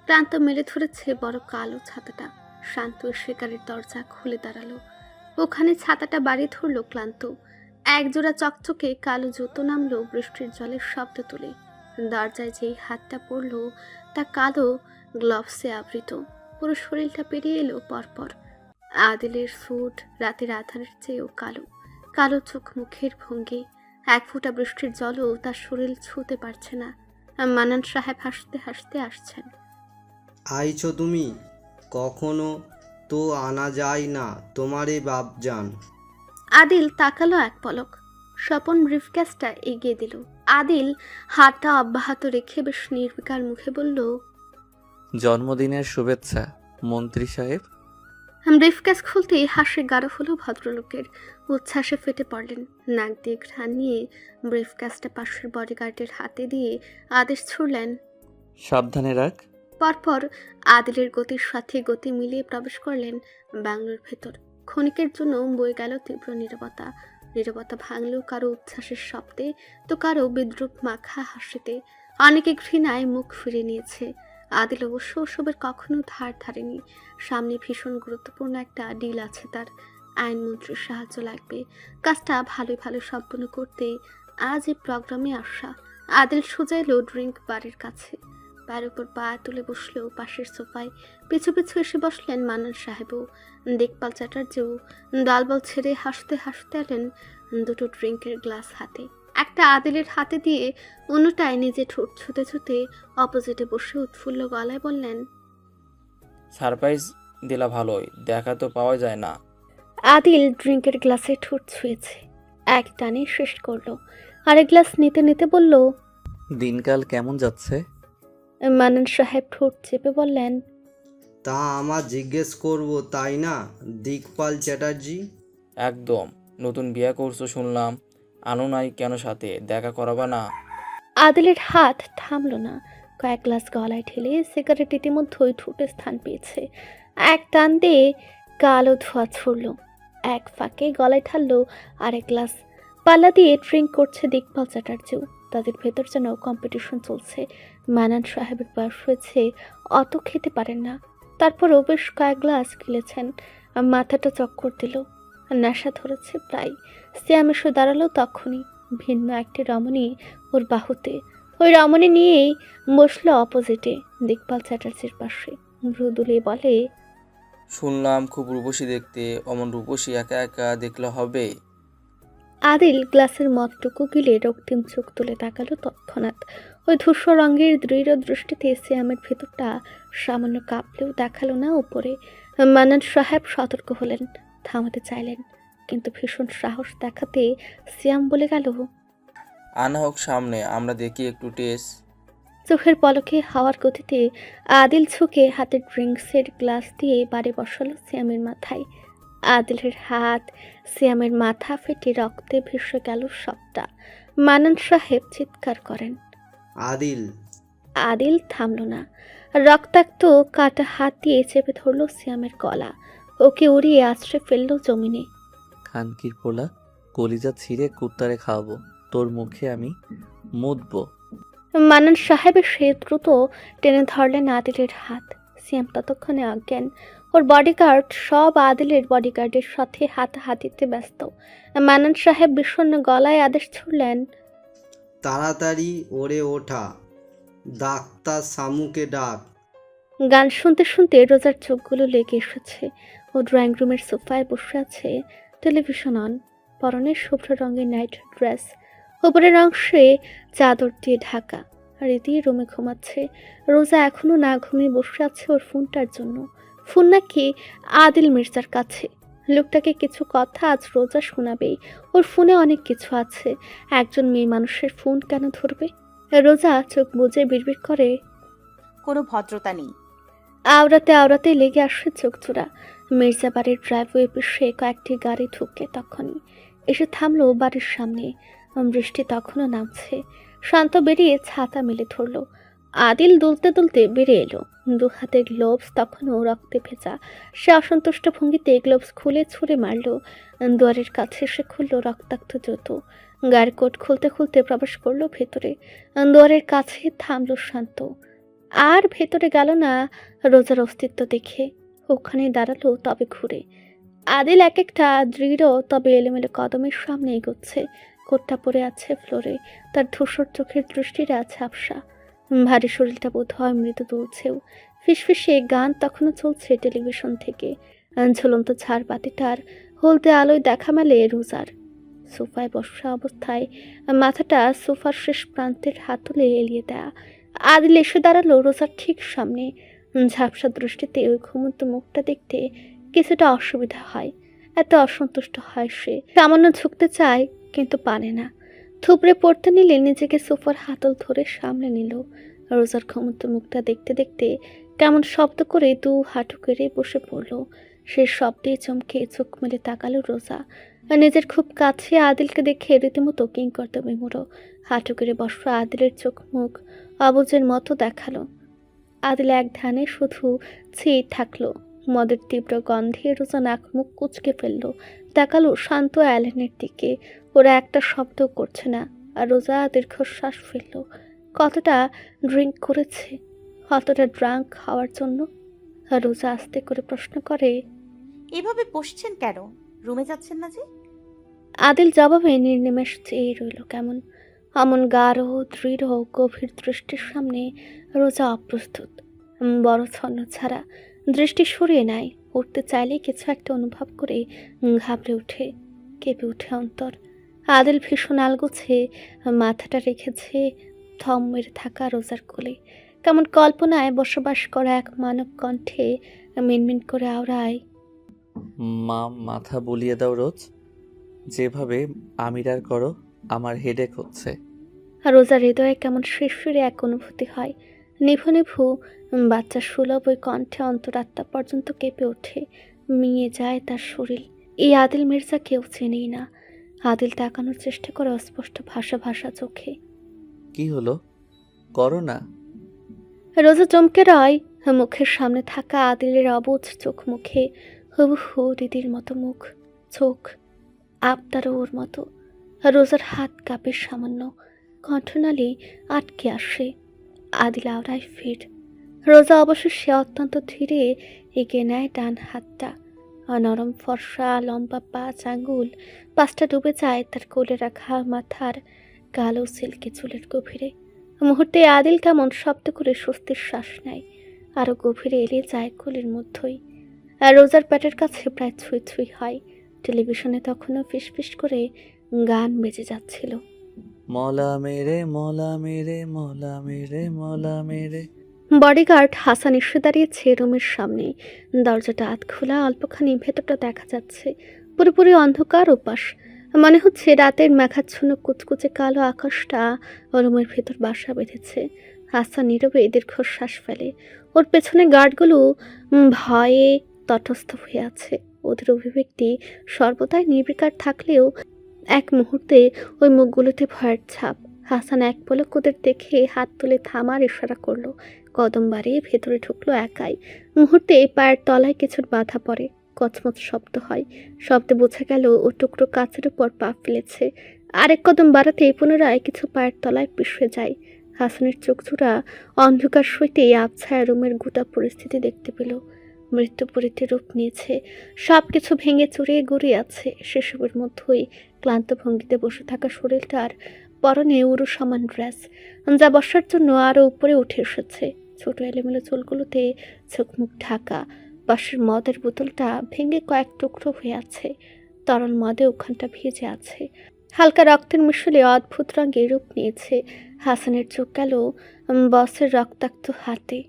ক্লান্ত মেলে ধরেছে বড় কালো ছাতাটা। শান্ত এসে গাড়ির দরজা খুলে দাঁড়ালো। ওখানে ছাতাটা বাড়ি ধরলো ক্লান্ত। একজোড়া চকচকে কালো জুতো নামলো বৃষ্টির জলের শব্দ তুলে। দরজায় যেই হাতটা পড়ল তা কালো গ্লাভসে আবৃত। পুরো শরীরটা পেরিয়ে এলো পরপর। আদিলের স্যুট রাতের আধারের চেয়েও কালো। কালো চোখ, মুখের ভঙ্গি। এক ফোঁটা বৃষ্টির জলও তার শরীর ছুঁতে পারছে না। মানান সাহেব হাসতে হাসতে আসছেন। আইছো তুমি? কখনো তো আনা যায় না তোমারে বাপজান। আদিল তাকালো এক পলক। স্বপন ব্রিফকেসটা এগিয়ে দিল। আদিল হাতটা অব্যাহত রেখে বেশ নির্বিকার মুখে বলল, জন্মদিনের শুভেচ্ছা মন্ত্রী সাহেব। ব্রিফকেস খুলতেই হাসি গাঢ় হলো ভদ্রলোকের। উচ্ছ্বাসে ফেটে পড়লেন। নাক দিয়ে ঘ্রাণ নিয়ে ব্রিফকেসটা পাশের বডিগার্ডের হাতে দিয়ে আদেশ ছুড়লেন, সাবধানে রাখ। পরপর আদিলের গতির সাথে গতি মিলিয়ে প্রবেশ করলেন বাংলোর ভেতর। ক্ষণিকের জন্য বয়ে গেল তীব্র নীরবতা। নীরবতা ভাঙল কারো উচ্ছ্বাসের শব্দে, তো কারো বিদ্রুপ মাখা হাসিতে। অনেকে ঘৃণায় মুখ ফিরে নিয়েছে। আদিল অবশ্য ওসবের কখনো ধার ধারেনি। সামনে ভীষণ গুরুত্বপূর্ণ একটা ডিল আছে তার। আইনমন্ত্রীর সাহায্য লাগবে। কাজটা ভালো সম্পন্ন করতে আজ এই প্রোগ্রামে আসা। আদিল সোজা এলো ড্রিঙ্ক বারের কাছে। পায়ের উপর পা তুলে বসলেও পাশের সোফায় পিছু পিছু এসে বসলেন মানান সাহেবও। দেখপাল চ্যাটার্জিও দলবল ছেড়ে হাসতে হাসতে এলেন দুটো ড্রিঙ্কের গ্লাস হাতে। একটা আদিলের হাতে দিয়ে অন্যটায় নিজে ঠোঁট ছুতে ছুতে অপোজিটে বসে উৎফুল্ল গলায় বললেন, সারপ্রাইজ দিলা ভালোই, দেখা তো পাওয়া যায় না। আদিল ড্রিঙ্কের গ্লাসে ঠোঁট ছুঁয়েছে। এক টানে শেষ করলো। আরেক গ্লাস নিতে নিতে বলল, দিনকাল কেমন যাচ্ছে? মানান সাহেব ঠোঁট চেপে বললেন, তা আমার জিজ্ঞেস করব তাই না দিকপাল চ্যাটার্জি? একদম। নতুন বিয়ে করছো শুনলাম, আনো নাই কেন সাথে, দেখা করাবা না? আদিলের হাত থামল না। কয়েক গ্লাস গলায় ঠেলে সিগারেট ইতিমধ্যেই ঠোঁটে স্থান পেয়েছে। এক টান দিয়ে কালো ধোঁয়া ছড়ল। এক ফাঁকে গলায় ঠাললো আরেক গ্লাস। পাল্লা দিয়ে ড্রিঙ্ক করছে দিকপাল চ্যাটার্জিও। তাদের ভেতর যেন কম্পিটিশন চলছে। মানান সাহেবের বয়স হয়েছে, অত খেতে পারেন না। তারপরও বেশ কয়েক গ্লাস গিলেছেন। মাথাটা চক্কর দিল, নেশা ধরেছে প্রায়। সিয়াম এসে দাঁড়ালো তখনই। ভিন্ন একটি রমণী ওর বাহুতে। ওই রমণী নিয়েই বসলো অপোজিটে দিকপাল চ্যাটার্জির পাশে। ভ্রু দুলিয়ে বলে, শুনলাম খুব রূপসী দেখতে, অমন রূপসী একা একা দেখলে হবে? আদিল গ্লাসের মদটুকু গিলে রক্তিম চোখ তুলে তাকালো তৎক্ষণাৎ। ওই ধূসর রঙের দৃঢ় দৃষ্টিতে সিয়ামের ভেতরটা সামান্য কাঁপলেও দেখালো না উপরে। মানান সাহেব সতর্ক হলেন, থামাতে চাইলেন, কিন্তু ভীষণ সাহস দেখাতে সিয়াম বলে গেল, আনা হোক সামনে, আমরা দেখি একটু টেস্ট। চোখের পলকে হাওয়ার গতিতে আদিল ঝুঁকে হাতের ড্রিঙ্কসের গ্লাস দিয়ে বারে বসালো সিয়ামের মাথায়। আদিলের হাত সিয়ামের মাথা ফেটে রক্তে ভেসে গেল সবটা। মানান সাহেব চিৎকার করেন, আদিল! আদিল থামল না। রক্তাক্ত কাটা হাত দিয়ে চেপে ধরল সিয়ামের গলা। ওকে উড়িয়ে আছড়ে ফেললো জমিনে। খানকির পোলা, কলিজা ছিঁড়ে কুত্তারে খাওয়াবো, তোর মুখে আমি মুদবো। মানান সাহেবের সে দ্রুত টেনে ধরলেন আদিলের হাত। সিয়াম ততক্ষণে অজ্ঞান। ওর বডিগার্ড সব আদিলের বডিগার্ডের সাথে হাতাহাতিতে ব্যস্ত। মানান সাহেব বিষণ্ণ গলায় আদেশ ছুড়লেন, তাড়াতাড়ি ওরে ওঠা, ডাক্তার সামুকে ডাক। গান শুনতে শুনতে রোজার চোখগুলো লেগে এসেছে। ও ড্রয়িং রুমের সোফায় বসে আছে, টেলিভিশন অন, পরনে শুভ্র রঙের নাইট ড্রেস, উপরের অংশে চাদর দিয়ে ঢাকা। রীতি রুমে ঘুমাচ্ছে। রোজা এখনো না ঘুমিয়ে বসে আছে ওর ফোনটার জন্য। ফোন নাকি আদিল মির্জার কাছে। লোকটাকে কিছু কথা আজ রোজা শোনাবেই। ওর ফোনে অনেক কিছু আছে। একজন মেয়ে মানুষের ফোন কেন ধরবে? রোজা চোখ বুজে বিড়বিড় করে, কোনো ভদ্রতা নেই। আওড়াতে আওড়াতে লেগে আসছে চোখচূড়া। মির্জা বাড়ির ড্রাইভওয়ে পেশে কয়েকটি গাড়ি ঢুকে তখনই এসে থামলো বাড়ির সামনে। বৃষ্টি তখনও নামছে। শান্ত বেরিয়ে ছাতা মেলে ধরলো। আদিল দুলতে দুলতে বেরিয়ে এলো। দু হাতে গ্লোভস তখনও রক্তে ভেজা। সে অসন্তুষ্ট ভঙ্গিতে গ্লোভস খুলে ছুঁড়ে মারলো। দুয়ারের কাছে এসে খুললো রক্তাক্ত জুতো। গায়ের কোট খুলতে খুলতে প্রবেশ করলো ভেতরে। দুয়ারের কাছে থামলো শান্ত। আর ভেতরে গেল না রোজার অস্তিত্ব দেখে। ওখানে দাঁড়ালো তবে ঘুরে। আদিল এক একটা দৃঢ় তবে এলোমেলো কদমের সামনে এগোচ্ছে। কোটটা পড়ে আছে ফ্লোরে। তার ধূসর চোখের দৃষ্টিটা ঝাপসা। ভারী শরীরটা বোধ হয় মৃদু দুলছেও। ফিসফিসে গান তখনও চলছে টেলিভিশন থেকে। ঝুলন্ত ঝাড়বাতিটার হলদে আলোয় দেখা মেলে রোজার। সোফায় বসা অবস্থায় মাথাটা সোফার শেষ প্রান্তের হাতলে এলিয়ে দেয়া। আদিল এসে দাঁড়ালো রোজার ঠিক সামনে। ঝাপসা দৃষ্টিতে ওই ঘুমন্ত মুখটা দেখতে কিছুটা অসুবিধা হয়। এত অসন্তুষ্ট হয় সে। সামান্য ঝুঁকতে চায় কিন্তু পারে না। থুবড়ে পড়তে নিলে নিজেকে সোফার হাতল ধরে সামলে নিল। রোজার ঘুমন্ত মুখটা দেখতে দেখতে কেমন শব্দ করে দু হাঁটু কেড়ে বসে পড়ল। সে শব্দে চমকে চোখ মেলে তাকালো রোজা। নিজের খুব কাছে আদিলকে দেখে রীতিমতো কিংকর্তব্যে মুড়ো। হাঁটু কেড়ে বসা আদিলের চোখ মুখ অবুজের মতো দেখালো। আদিল এক ধ্যানে শুধু চেয়ে থাকলো। মদের তীব্র গন্ধে রোজা নাক মুখ কুচকে ফেললো। তাকালো শান্ত অ্যালেনের দিকে। ওরা একটা শব্দ করছে না। আর রোজা দীর্ঘশ্বাস ফেললো। কতটা ড্রিঙ্ক করেছে, কতটা ড্রাঙ্ক খাওয়ার জন্য? আর রোজা আস্তে করে প্রশ্ন করে, এভাবে বসছেন কেন? রুমে যাচ্ছেন না যে? আদিল জবাবে নির্নিমেষ চেয়ে রইল কেমন। অমন গাঢ় দৃঢ় গভীর দৃষ্টির সামনে রোজা অপ্রস্তুত। বড় ছন্ন ছাড়া দৃষ্টি সরিয়ে নেয়। উঠতে চাইলে কিছু একটা অনুভব করে ঘাবড়ে ওঠে, কেঁপে ওঠে অন্তর। আদিল ভীষণ আলগোছে মাথাটা রেখেছে থম মেরে থাকা রোজার কোলে। কেমন কল্পনায় বসবাস করা এক মানব কণ্ঠে মিনমিন করে আওড়ায়, মা মাথা বুলিয়ে দাও রোজ, যেভাবে আমিরার করো আমার হেডেক হচ্ছে। রোজার হৃদয়ে কেমন শিরশিরে এক অনুভূতি হয়। নিভু নিভু বাচ্চা সুলভ ওই কণ্ঠে অন্তরাত্মা পর্যন্ত কেঁপে ওঠে। মিয়ে যায় তার শরীর। এই আদিল মির্জা কেউ চেনেই না। আদিল তাকানোর চেষ্টা করে অস্পষ্ট ভাষা ভাষা চোখে। কি হলো, করো না। রোজা চমকে রয় মুখের সামনে থাকা আদিলের অবুঝ চোখ মুখে। হুবহু দিদির মতো মুখ, চোখ আবতারও ওর মতো। রোজার হাত কাঁপে সামান্য, কণ্ঠনালী আটকে আসে। আদিল আওড়ায় ফের। রোজা অবশেষে অত্যন্ত ধীরে এগিয়ে নেয় ডান হাতটা। নরম ফর্সা লম্বা 5 আঙ্গুল 5টা ডুবে যায় তার কোলে রাখা মাথার কালো সিল্কি চুলের গভীরে। মুহূর্তে আদিল কেমন শব্দ করে স্বস্তির শ্বাস নেয়। আরও গভীরে এলিয়ে যায় কোলের মধ্যেই। আর রোজার পেটের কাছে প্রায় ছুঁই ছুঁই হয়। টেলিভিশনে তখনও ফিসফিস করে গান বেজে যাচ্ছিল। মলা মেরে মলা মেরে মলা মেরে মলা মেরে। বডিগার্ড হাসান এসে দাঁড়িয়েছে রুমের সামনে। দরজাটা আধ খোলা, অল্পখানি ভেতরটা দেখা যাচ্ছে। পুরোপুরি অন্ধকার ওপাশ। মনে হচ্ছে রাতের মেঘাচ্ছন্ন কুচকুচে কালো আকাশটা রুমের ভেতর বাসা বেঁধেছে। হাসান নীরবে দীর্ঘশ্বাস ফেলে। ওর পেছনে গার্ডগুলো ভয়ে তটস্থ হয়ে আছে। ওদের অভিব্যক্তি সর্বদাই নির্বিকার থাকলেও এক মুহূর্তে ওই মুখগুলোতে ভয়ের ছাপ। হাসান এক পলক ওদের দেখে হাত তুলে থামার ইশারা করলো। কদম বাড়িয়ে ভেতরে ঢুকলো একাই। মুহূর্তে পায়ের তলায় কিছুর বাধা পড়ে। কচমচ শব্দ হয়। শব্দে বোঝা গেল ও টুকরো কাচের উপর পা ফেলেছে। আরেক কদম বাড়াতে পুনরায় কিছু পায়ের তলায় পিষে যায়। হাসানের চোখজোড়া অন্ধকার সইতে আবছায়া রুমের গোটা পরিস্থিতি দেখতে পেল। মৃত্যুপরীতে রূপ নিয়েছে। সব কিছু ভেঙে চুরে গড়িয়ে আছে। সেসবের মধ্যেই ক্লান্ত ভঙ্গিতে বসে থাকা শরীরটার পরনে উরু সমান ড্রেস, যা বসার জন্য আরও উপরে উঠে এসেছে। ছোট এলোমেলো চুলগুলোতে চোখ মুখ ঢাকা। পাশের মদের বোতলটা ভেঙে কয়েক টুকরো হয়ে আছে। তরল মদে ওখানটা ভিজে আছে। হালকা রক্তের মিশলে অদ্ভুত রঙে রূপ নিয়েছে। হাসানের চোখ গেল বসের রক্তাক্ত হাতে।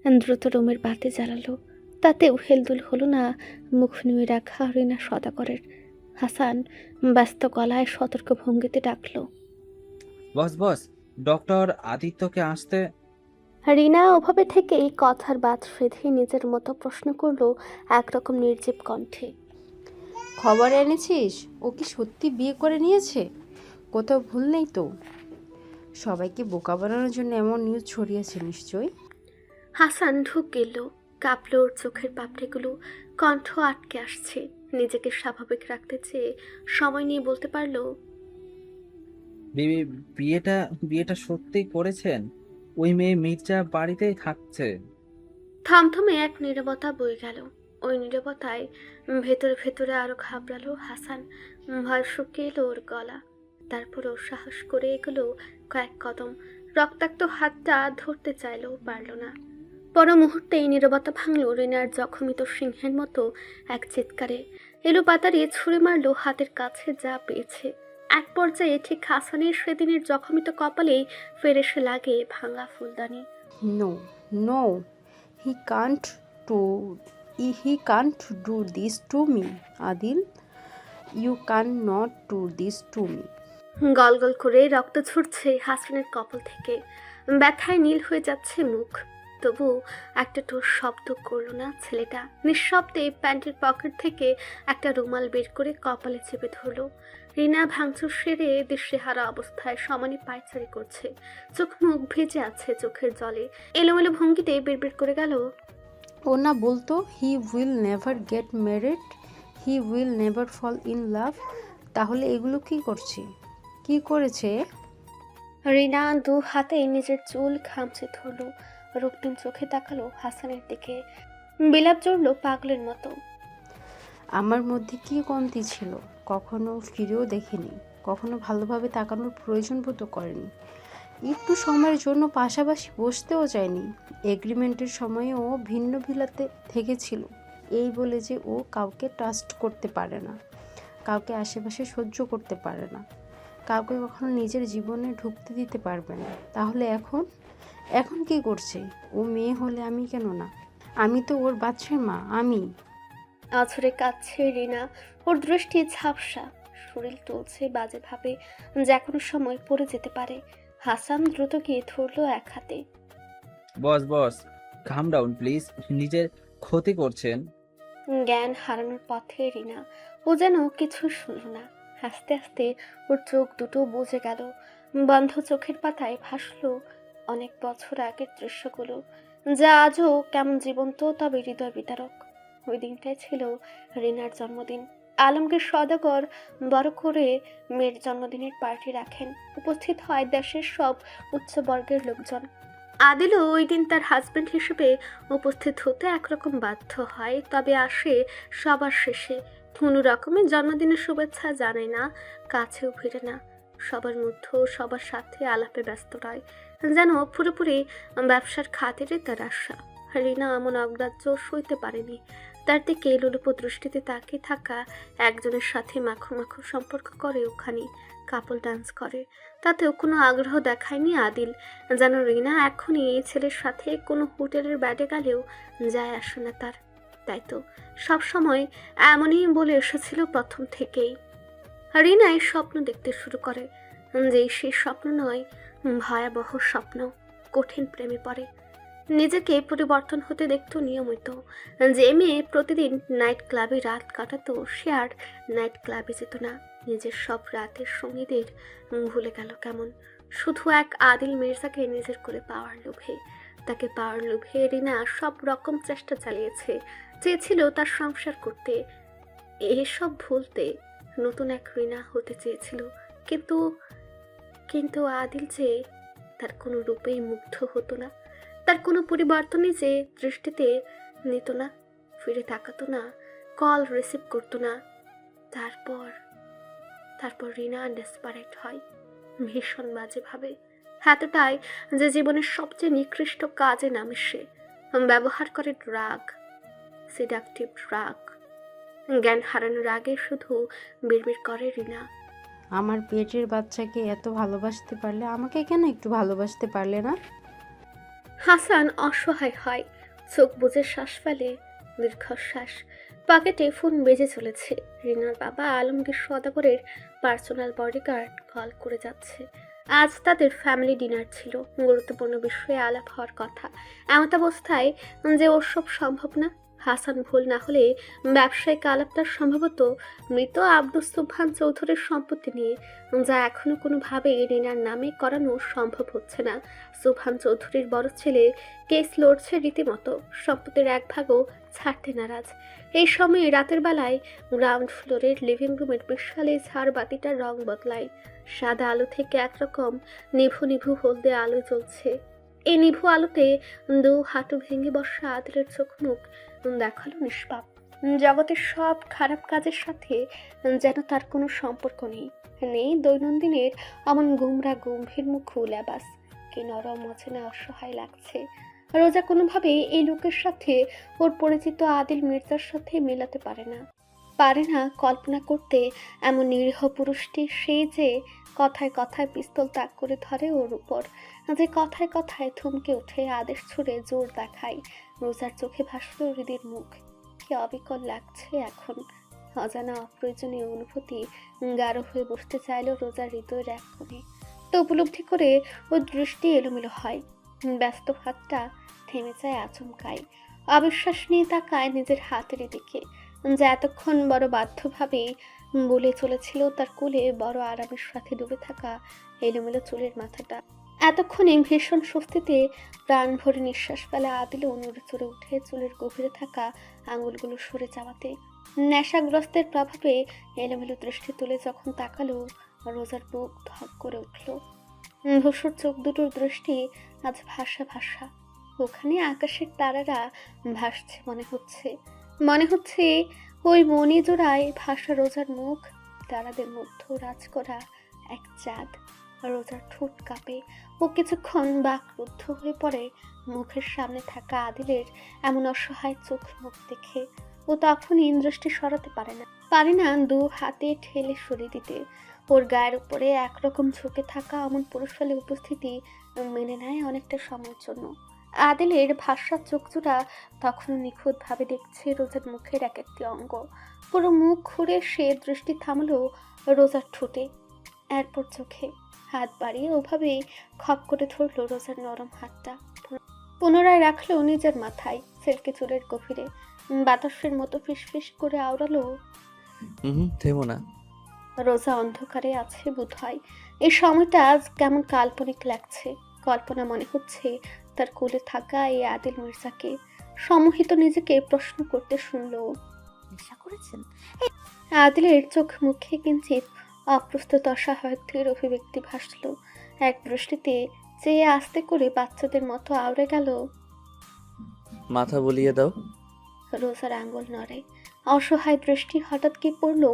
দ্রুত রুমের বাতি জ্বালালো। তাতেও হেলদুল হলো না মুখ নুয়ে রাখা রিনা সদাগরের। হাসান ব্যস্ত গলায় সতর্ক ভঙ্গিতে ডাকলো, বস বস, ডক্টর আদিত্যকে আসতে। রিনা ওভাবে থেকেই কথার বাদ ফেঁধে নিজের মতো প্রশ্ন করলো একরকম নির্জীব কণ্ঠে। খবর এনেছিস? ও কি সত্যি বিয়ে করে নিয়েছে? কোথাও ভুল নেই তো? সবাইকে বোকা বানানোর জন্য এমন নিউজ ছড়িয়েছে নিশ্চয়ই। হাসান ঢুক গেল, কাঁপলো ওর চোখের পাপড়িগুলো, কণ্ঠ আটকে আসছে। নিজেকে স্বাভাবিক রাখতে চেয়ে সময় নিয়ে বলতে পারলো, বিয়েটা বিয়েটা সত্যি করেছেন? ওই মেয়ে মির্জা বাড়িতেই থাকছে? থমথমে এক নীরবতা বয়ে গেল। ওই নীরবতায় ভেতরে ভেতরে আরো ঘাবড়ালো হাসান। ভয় শুকিয়ে এলো ওর গলা। তারপরও সাহস করে এগুলো কয়েক কদম। রক্তাক্ত হাতটা ধরতে চাইলেও পারল না। পর মুহূর্তেই নীরবতা ভাঙল রিনার জখমিত সিংহের মতো এক চিৎকারে। এলো পাতারে ছুঁড়ে মারলো হাতের কাছে যা পেয়েছে। এক পর্যায়ে ঠিক হাসানের সেদিনের জখমিত কপালেই ফের এসে লাগে ভাঙা ফুলদানি। No no, he can't to he can't do this to me Adil, you can not do this to me. গল গল করে রক্ত ঝরছে হাসানের কপাল থেকে। ব্যথায় নীল হয়ে যাচ্ছে মুখ। তবু একটা টোর শব্দ করলো না ছেলেটা। নিঃশব্দে প্যান্টের পকেট থেকে একটা রুমাল বের করে কপালে চেপে ধরলো। রিনা ভাঙচুর সেরে দিশেহারা অবস্থায় সমানে পায়চারি করছে। চোখ মুখ ভেজে আছে চোখের জলে। এলোমেলো ভঙ্গিতে বিড়বিড় করে গেল, ও না বলতো he will never get married, he will never fall in love. তাহলে এগুলো কি করছে, কি করেছে? রিনা দু হাতে নিজের চুল খামচে ধরলো। রক্তিম চোখে তাকালো হাসানের দিকে। বিলাপ জড়লো পাগলের মতো। আমার মধ্যে কি কমতি ছিল? কখনো ফিরেও দেখিনি, কখনো ভালোভাবে তাকানোর প্রয়োজন বোধ করেনি, একটু সময়ের জন্য পাশাপাশি বসতেও চায়নি। এগ্রিমেন্টের সময়ও ভিন্ন ভিলাতে থেকেছিল এই বলে যে ও কাউকে ট্রাস্ট করতে পারে না, কাউকে আশেপাশে সহ্য করতে পারে না, কাউকে কখনো নিজের জীবনে ঢুকতে দিতে পারবে না। তাহলে এখন এখন কি করছে? ও মেয়ে হলে আমি কেন না? আমি তো ওর বাচ্চার মা। আমি আছড়ে কাঁদছে রিনা। ওর দৃষ্টি ঝাপসা, শরীর টলছে বাজে ভাবে, যে কোনো সময় পড়ে যেতে পারে। হাসান দ্রুত গিয়ে ধরলো এক হাতে। বস বস, কাম ডাউন প্লিজ, নিজের ক্ষতি করছেন। জ্ঞান হারানোর পথে রিনা। ও যেন কিছু শুনল না। আস্তে আস্তে ওর চোখ দুটো বুজে গেল। বন্ধ চোখের পাতায় ভাসলো অনেক বছর আগের দৃশ্যগুলো, যা আজও কেমন জীবন্ত তবে হৃদয় বিতারক। ওই দিনটাই ছিল রিনার জন্মদিন। আলমগীর সওদাগর বড় করে মেয়ের জন্মদিনের পার্টি রাখেন। উপস্থিত হয় দেশের সব উচ্চবর্গের লোকজন। আদিলও ওই দিন তার হাজবেন্ড হিসেবে উপস্থিত হতে একরকম বাধ্য হয়, তবে আসে সবার শেষে। কোনো রকমের জন্মদিনের শুভেচ্ছা জানায় না, কাছেও ফিরে না। সবার মধ্যে সবার সাথে আলাপে ব্যস্ত রয়, যেন পুরোপুরি ব্যবসার খাতিরে তার আশা। রিনা এমন অগ্রাহ্য সইতে পারেনি। তার দিকে লোলুপ দৃষ্টিতে তাকিয়ে থাকা একজনের সাথে মাখো মাখো সম্পর্ক করে ওখানে, কাপল ডান্স করে, তাতেও কোনো আগ্রহ দেখায়নি আদিল। যেন রিনা এখনই এই ছেলের সাথে কোনো হোটেলের ব্যাডে গেলেও যায় আসে না তার। তাই তো সবসময় এমনই বলে এসেছিল প্রথম থেকেই। রিনা এই স্বপ্ন দেখতে শুরু করে, যে সেই স্বপ্ন নয়, ভয়াবহ স্বপ্ন। কঠিন প্রেমে পড়ে। নিজেকে পরিবর্তন হতে দেখত নিয়মিত। যে মেয়ে প্রতিদিন নাইট ক্লাবে রাত কাটাতো, সে আর নাইট ক্লাবে যেত না। নিজের সব রাতের সঙ্গীদের ভুলে গেল কেমন, শুধু এক আদিল মির্জাকে নিজের করে পাওয়ার লোভে। তাকে পাওয়ার লোভে রিনা সব রকম চেষ্টা চালিয়েছে। চেয়েছিল তার সংসার করতে, এসব ভুলতে, নতুন এক রিনা হতে চেয়েছিল। কিন্তু কিন্তু আদিল যে তার কোনো রূপেই মুগ্ধ হতো না, তার কোনো পরিবর্তনই যে দৃষ্টিতে নিত না, ফিরে তাকাতো না, কল রিসিভ করতো না। তারপর রিনা ডেসপারেট হয়, ভীষণ বাজেভাবে। এতটাই যে জীবনের সবচেয়ে নিকৃষ্ট কাজে নামে সে। ব্যবহার করে ড্রাগ, সিডাকটিভ ড্রাগ। জ্ঞান হারানোর আগে শুধু বিড়বিড় করে রিনা, আমার পেটের বাচ্চাকে এত ভালোবাসতে পারলে আমাকে কেন একটু ভালোবাসতে পারলে না? হাসান অসহায় হয়, চোখ বুজে শ্বাস ফেলে দীর্ঘশ্বাস। পকেটে ফোন বেজে চলেছে। রিনার বাবা আলমগীর সওদাগরের পার্সোনাল বডিগার্ড কল করে যাচ্ছে। আজ তাদের ফ্যামিলি ডিনার ছিল, গুরুত্বপূর্ণ বিষয়ে আলাপ হওয়ার কথা। এমত অবস্থায় যে ওসব সম্ভব না। হাসান ভুল না হলে ব্যবসায়িক আলাপটা সম্ভবত মৃত আব্দুস সুবহান চৌধুরীর সম্পত্তি নিয়ে, যা এখনো কোনোভাবেই রিনার নামে করানো সম্ভব হচ্ছে না। সুবহান চৌধুরীর বড় ছেলে কেস লড়ছে রীতিমতো, সম্পত্তির এক ভাগও ছাড়তে নারাজ। এই সময় রাতের বেলায় গ্রাউন্ড ফ্লোরের লিভিং রুমের বিশাল এই ঝাড়বাতিটার রং বদলায়। সাদা আলো থেকে একরকম নিভু নিভু হলদে আলো জ্বলছে। এই নিভু আলোতে দু হাঁটু ভেঙে বসা আদিলের চোখ মুখ দেখালো নিষ্পাপ। জগতের সব খারাপ কাজের সাথে যেন তার কোনো সম্পর্ক নেই। নেই দৈনন্দিনের অমন গুমরা গম্ভীর মুখ লেবাস। কি নরম অচেনা অসহায় লাগছে। রোজা কোনোভাবেই এই লোকের সাথে ওর পরিচিত আদিল মির্জার সাথে মেলাতে পারে না কল্পনা করতে এমন নিরীহ পুরুষটি, সেই যে কথায় কথায় পিস্তল তাক করে ধরে ওর উপর, যে কথায় কথায় থমকে উঠে আদেশ ছুড়ে জোর দেখায়। রোজার চোখে ভাসল হৃদির মুখ। কি অবিকল লাগছে এখন। অজানা অপ্রয়োজনীয় অনুভূতি গাঢ় হয়ে বসতে চাইল রোজার হৃদয়ের এক কোণে। তো উপলব্ধি করে ওর দৃষ্টি এলোমেলো হয়। ব্যস্ত হাতটা থেমে যায় আচমকায়। অবিশ্বাস নিয়ে তাকায় নিজের হাতের দিকে, যা এতক্ষণ বড় বাধ্যভাবে বলে চলেছিল তার কোলে বড় আরামের সাথে ডুবে থাকা এলোমেলো চুলের মাথাটা। এতক্ষণে ভীষণ স্বস্তিতে প্রাণ ভরে নিঃশ্বাস ফেলা আদিল নড়ে চড়ে উঠে চুলের গভীরে থাকা আঙুলগুলো সরে যাওয়াতে নেশাগ্রস্তের প্রভাবে এলোমেলো দৃষ্টি তুলে যখন তাকালো, রোজার বুক ধক করে উঠল। ধূসর চোখ দুটোর দৃষ্টি আজ ভাষা ভাষা। ওখানে আকাশের তারারা ভাসছে মনে হচ্ছে ওই মনি জোড়ায় ভাষা রোজার মুখ, তারাদের মধ্যে রাজ করা এক চাঁদ। রোজার ঠোঁট কাঁপে। ও কিছুক্ষণ বাকরুদ্ধ হয়ে পড়ে মুখের সামনে থাকা আদিলের এমন অসহায় চোখ মুখ দেখে। ও তখনই দৃষ্টি সরাতে পারে না দু হাতে ঠেলে সরিয়ে দিতে। ওর গায়ের উপরে একরকম ঝুঁকে থাকা অমন পুরুষালী উপস্থিতি মেনে নেয় অনেকটা সময়ের জন্য। আদিলের ভাষার চোখজোড়া তখনও নিখুঁতভাবে দেখছে রোজার মুখের এক একটি অঙ্গ। পুরো মুখ ঘুরে সে দৃষ্টি থামলো রোজার ঠোঁটে, এরপর চোখে। হাত বাড়িয়ে ওভাবেই খপ করে ধরলো রোজার নরম হাতটা, পুনরায় রাখলো নিজের মাথায় সিল্কি চুলের গভীরে। বাতাসের মতো ফিসফিস করে আওড়ালো, থেমো না। রোজা অন্ধকারে আছে বোধহয়। এই সময়টা আজ কেমন কাল্পনিক লাগছে। কল্পনা মনে হচ্ছে তার কোলে থাকা এই আদিল মির্জাকে। সম্মোহিত নিজেকে প্রশ্ন করতে শুনলো, নেশা করেছেন? আদিলের চোখ মুখে কিঞ্চিত অপ্রস্তুত অসহায়ত্বের অভিব্যক্তি ভাসল। এক দৃষ্টিতে চেয়ে আস্তে করে বাচ্চাদের মতো আওড়ে গেল, মাথা বলিয়ে দাও। রোজার আঙ্গুল নড়ে। অসহায় দৃষ্টি হঠাৎ কি পড়লো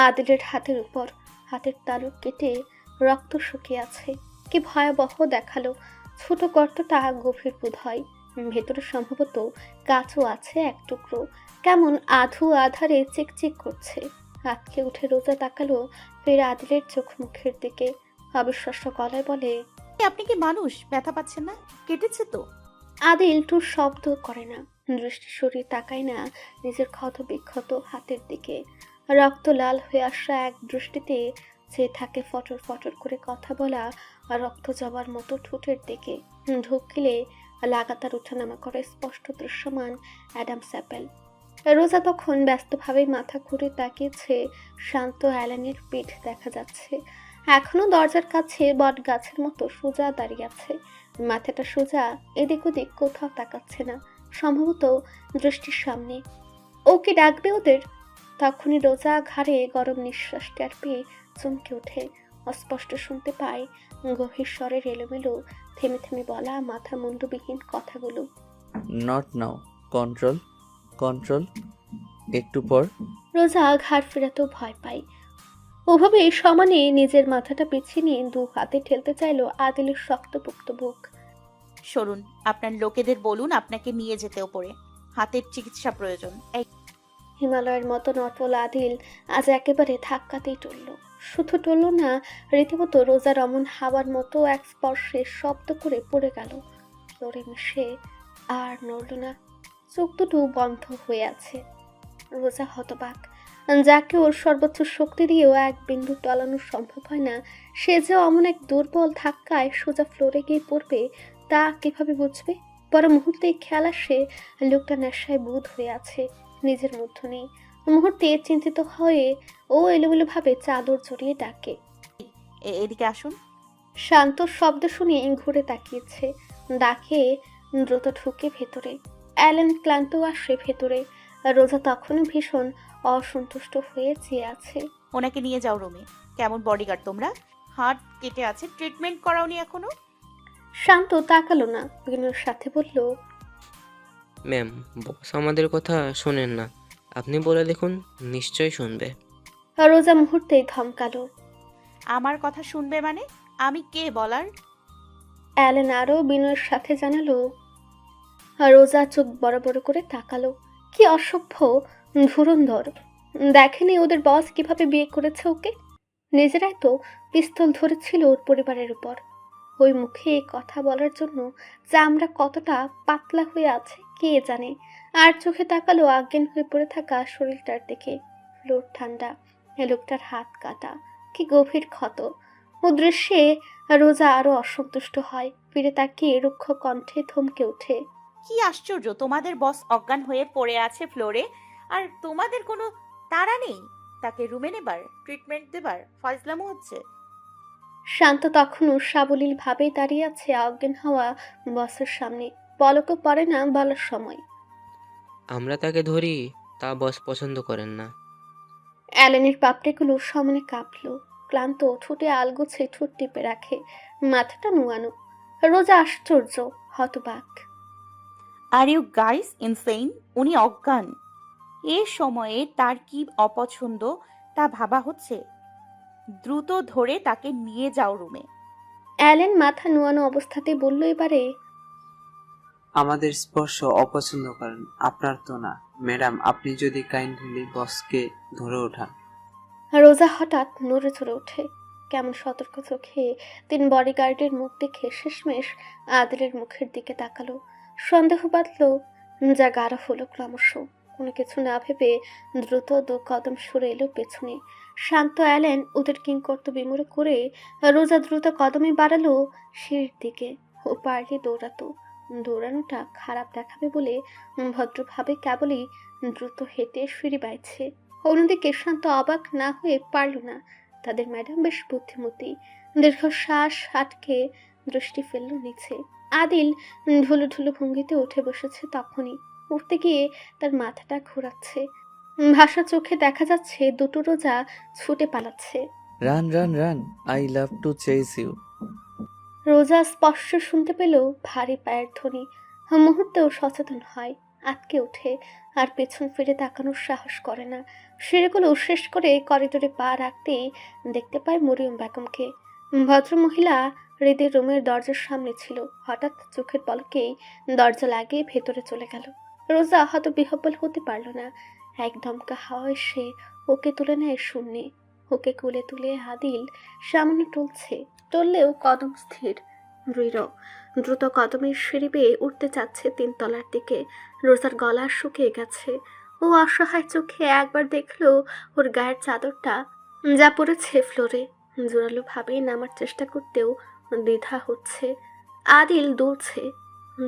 আদিলের হাতের উপর। হাতের তালুক কেটে রক্ত শুকিয়ে আছে। কি ভয়াবহ দেখালো। ছোট গর্তটা গভীর বোধ হয়, ভেতরে সম্ভবত কাঁচও আছে এক টুকরো। কেমন আধু আধারে চিকচিক করছে। আটকে উঠে রোজা তাকালো ফের আদিলের চোখ মুখের দিকে। অবিশ্বাস্য গলায় বলে, আপনি কি মানুষ? ব্যথা পাচ্ছেন না? কেটেছে তো? আদিল টুর শব্দ করে না, দৃষ্টি সরিয়ে তাকায় না নিজের ক্ষত বিক্ষত হাতের দিকে। রক্ত লাল হয়ে আসা এক দৃষ্টিতে চেয়ে থাকে ফটর ফটর করে কথা বলা আর রক্ত জবার মতো ঠোঁটের দিকে। ঢুকিলে লাগাতার ওঠানামা করে স্পষ্ট দৃশ্যমান অ্যাডামস অ্যাপেল। রোজা তখন ব্যস্তভাবে মাথা ঘুরে তাকিয়েছে। শান্ত অ্যালানের পিঠ দেখা যাচ্ছে। এখনো দরজার কাছে বট গাছের মতো সোজা দাঁড়িয়ে আছে। মাথাটা সোজা, এদিক ওদিক কোথাও তাকাচ্ছে না, সম্ভবত দৃষ্টির সামনে। ওকে ডাকবে ওদের? তখনই রোজা ঘাড়ে গরম নিঃশ্বাস টের পেয়ে চমকে ওঠে। অস্পষ্ট শুনতে পায় গভীর স্বরের এলোমেলো থেমে থেমে বলা মাথা মুন্ডবিহীন কথাগুলো, নট নাও, কন্ট্রোল কন্ট্রোল। একটু পর। রোজা ঘাড় ফেরাতেও ভয় পায়। ওভাবে সমানে নিজের মাথাটা পিছিয়ে নিয়ে দু হাতে ঠেলতে চাইলো আদিলের শক্তপোক্ত বুক। সরুন, আপনার লোকেদের বলুন আপনাকে নিয়ে যেতে ওপরে, হাতের চিকিৎসা প্রয়োজন। এই হিমালয়ের মতো নটল আদিল আজ একেবারে ধাক্কাতেই টলল। শুধু টলল না, রীতিমতো রোজার অমন হাওয়ার মতো এক স্পর্শে শব্দ করে পড়ে গেল ফ্লোরে মিশে। আর নড়ল না, চোখ দুটো বন্ধ হয়ে আছে। রোজা হতবাক। যাকে ওর সর্বোচ্চ শক্তি দিয়েও এক বিন্দু টলানো সম্ভব হয় না, সে যে অমন এক দুর্বল ধাক্কায় সোজা ফ্লোরে গিয়ে পড়বে তা কিভাবে বুঝবে? পর মুহূর্তেই খেয়াল আসে লোকটা নেশায় বুঁদ হয়ে আছে, নিজের মধ্য নেই। মুহূর্তে চিন্তিত হয়ে ও এলোমেলো ভাবে চাদর জড়িয়ে ডাকে। এদিকে আসুন। শান্ত শব্দ শুনে ঘুরে তাকিয়েছে, ডাকে দ্রুত ঢুকে ভেতরে। অ্যালেন ক্লান্ত আসে ভেতরে। রোজা তখনও ভীষণ অসন্তুষ্ট হয়ে চেয়ে আছে। ওনাকে নিয়ে যাও রুমে। কেমন বডিগার্ড তোমরা? হাত কেটে আছে, ট্রিটমেন্ট করাওনি এখনো? শান্ত তাকালো না, বিনয়ের সাথে বলল, ম্যাম, বস আমাদের কথা শোনেন না। আপনি বলে দেখুন, নিশ্চয়ই শুনবে। রোজা মুহূর্তেই ধমকালো। আমার কথা শুনবে মানে? আমি কে বলার? অ্যালেন আরও বিনয়ের সাথে জানালো। রোজা চোখ বড় বড় করে তাকালো। কি অসভ্য, ধুরন্ধর! দেখেনি ওদের বস কিভাবে বিয়ে করেছে ওকে? নিজেরাই তো পিস্তল ধরেছিল ওর পরিবারের উপর। ওই মুখে কথা বলার জন্য যে আমরা কতটা পাতলা হয়ে আছে কে জানে। আর চোখে তাকালো অজ্ঞান হয়ে পড়ে থাকা শরীরটার দিকে। ফ্লোর ঠান্ডা, লোকটার হাত কাটা, কি গভীর ক্ষত। ও দৃশ্যে রোজা আরো অসন্তুষ্ট হয়। ফিরে তাকিয়ে রুক্ষ কণ্ঠে থমকে ওঠে। কি আশ্চর্য, তোমাদের বস অজ্ঞান হয়ে পড়ে আছে ফ্লোরে, আর তোমাদের কোনো তাড়া নেই তাকে রুমে নেবার, ট্রিটমেন্ট দেবার। ফয়জলামো হচ্ছে। শান্ত তখনও সাবলীল ভাবে দাঁড়িয়ে আছে অজ্ঞান হওয়া বসের সামনে। পলকও পড়ে না বলার সময়। আমরা তাকে ধরি, তা বস পছন্দ করেন না। অ্যালেনের পাপড়িগুলো সমানে কাঁপলো। ক্লান্ত ঠোঁটে আলগোছে ঠোঁট টিপে রাখে, মাথাটা নুয়ানো। রোজা আশ্চর্য, হতবাক। Are you guys insane? উনি অজ্ঞান। এ সময়ে তার কি অপছন্দ তা ভাবা হচ্ছে? দ্রুত ধরে তাকে নিয়ে যাও রুমে। অ্যালেন মাথা নুয়ানো অবস্থাতে বলল এবারে, আমাদের স্পর্শ অপছন্দ করেন, আপনার তো না। ম্যাডাম, আপনি যদি কাইন্ডলি বসকে ধরে ওঠান। রোজা হঠাৎ নড়ে চড়ে ওঠে। কেমন সতর্ক চোখে তিন বডিগার্ডের মুখ দেখে শেষমেশ আদিলের মুখের দিকে তাকালো। সন্দেহ বাঁধল, যা গাঢ় হলো ক্রমশ। কোনো কিছু না ভেবে দ্রুত 2 কদম সরে এলো পেছনে। শান্ত অ্যালেন ওদের কিংকর্ত বিমূঢ় করে রোজা দ্রুত কদমে বাড়ালো সিঁড়ির দিকে। ও পারলে দৌড়াতো, দৌড়ানোটা খারাপ দেখাবে বলে ভদ্রভাবে কেবলই দ্রুত হেঁটে সিঁড়ি বাইছে। অন্যদিকে শান্ত অবাক না হয়ে পারল না। তাদের ম্যাডাম বেশ বুদ্ধিমতী। দীর্ঘশ্বাস আটকে দৃষ্টি ফেলল নিচে। আদিল ঢুলু ঢুলু ভঙ্গিতে উঠে বসেছে তখনই। উঠতে গিয়ে তার মাথাটা ঘোরাচ্ছে। ভাষা চোখে দেখা যাচ্ছে দুটো রোজা ছুটে পালাচ্ছে। Run run run, I love to chase you. Roja স্পষ্ট শুনতে পেল ভারী পায়ের ধ্বনি। মুহূর্তেও সচেতন হয়, আটকে ওঠে, আর পেছন ফিরে তাকানোর সাহস করে না। সিঁড়িগুলো শেষ করে করিডোরে পা রাখতেই দেখতে পায় মরিয়ম বেগমকে। ভদ্রমহিলা হৃদের রুমের দরজার সামনে ছিল। হঠাৎ চোখের পলকেই দরজা লাগিয়ে ভেতরে চলে গেল। রোজা হয়তো বিহ্বল হতে পারল না। এক দমকা হাওয়া এসে ওকে তুলে নেয় শূন্যে। ওকে কোলে তুলে আদিল সামান্য টলছে, টললেও কদম স্থির, দৃঢ়। দ্রুত কদমের সিঁড়ি বেয়ে উঠতে চাচ্ছে 3 তলার দিকে। রোজার গলা শুকিয়ে গেছে। ও অসহায় চোখে একবার দেখলো ওর গায়ের চাদরটা যা পড়েছে ফ্লোরে। জোরালো ভাবে নামার চেষ্টা করতেও দ্বিধা হচ্ছে। আদিল দুলছে,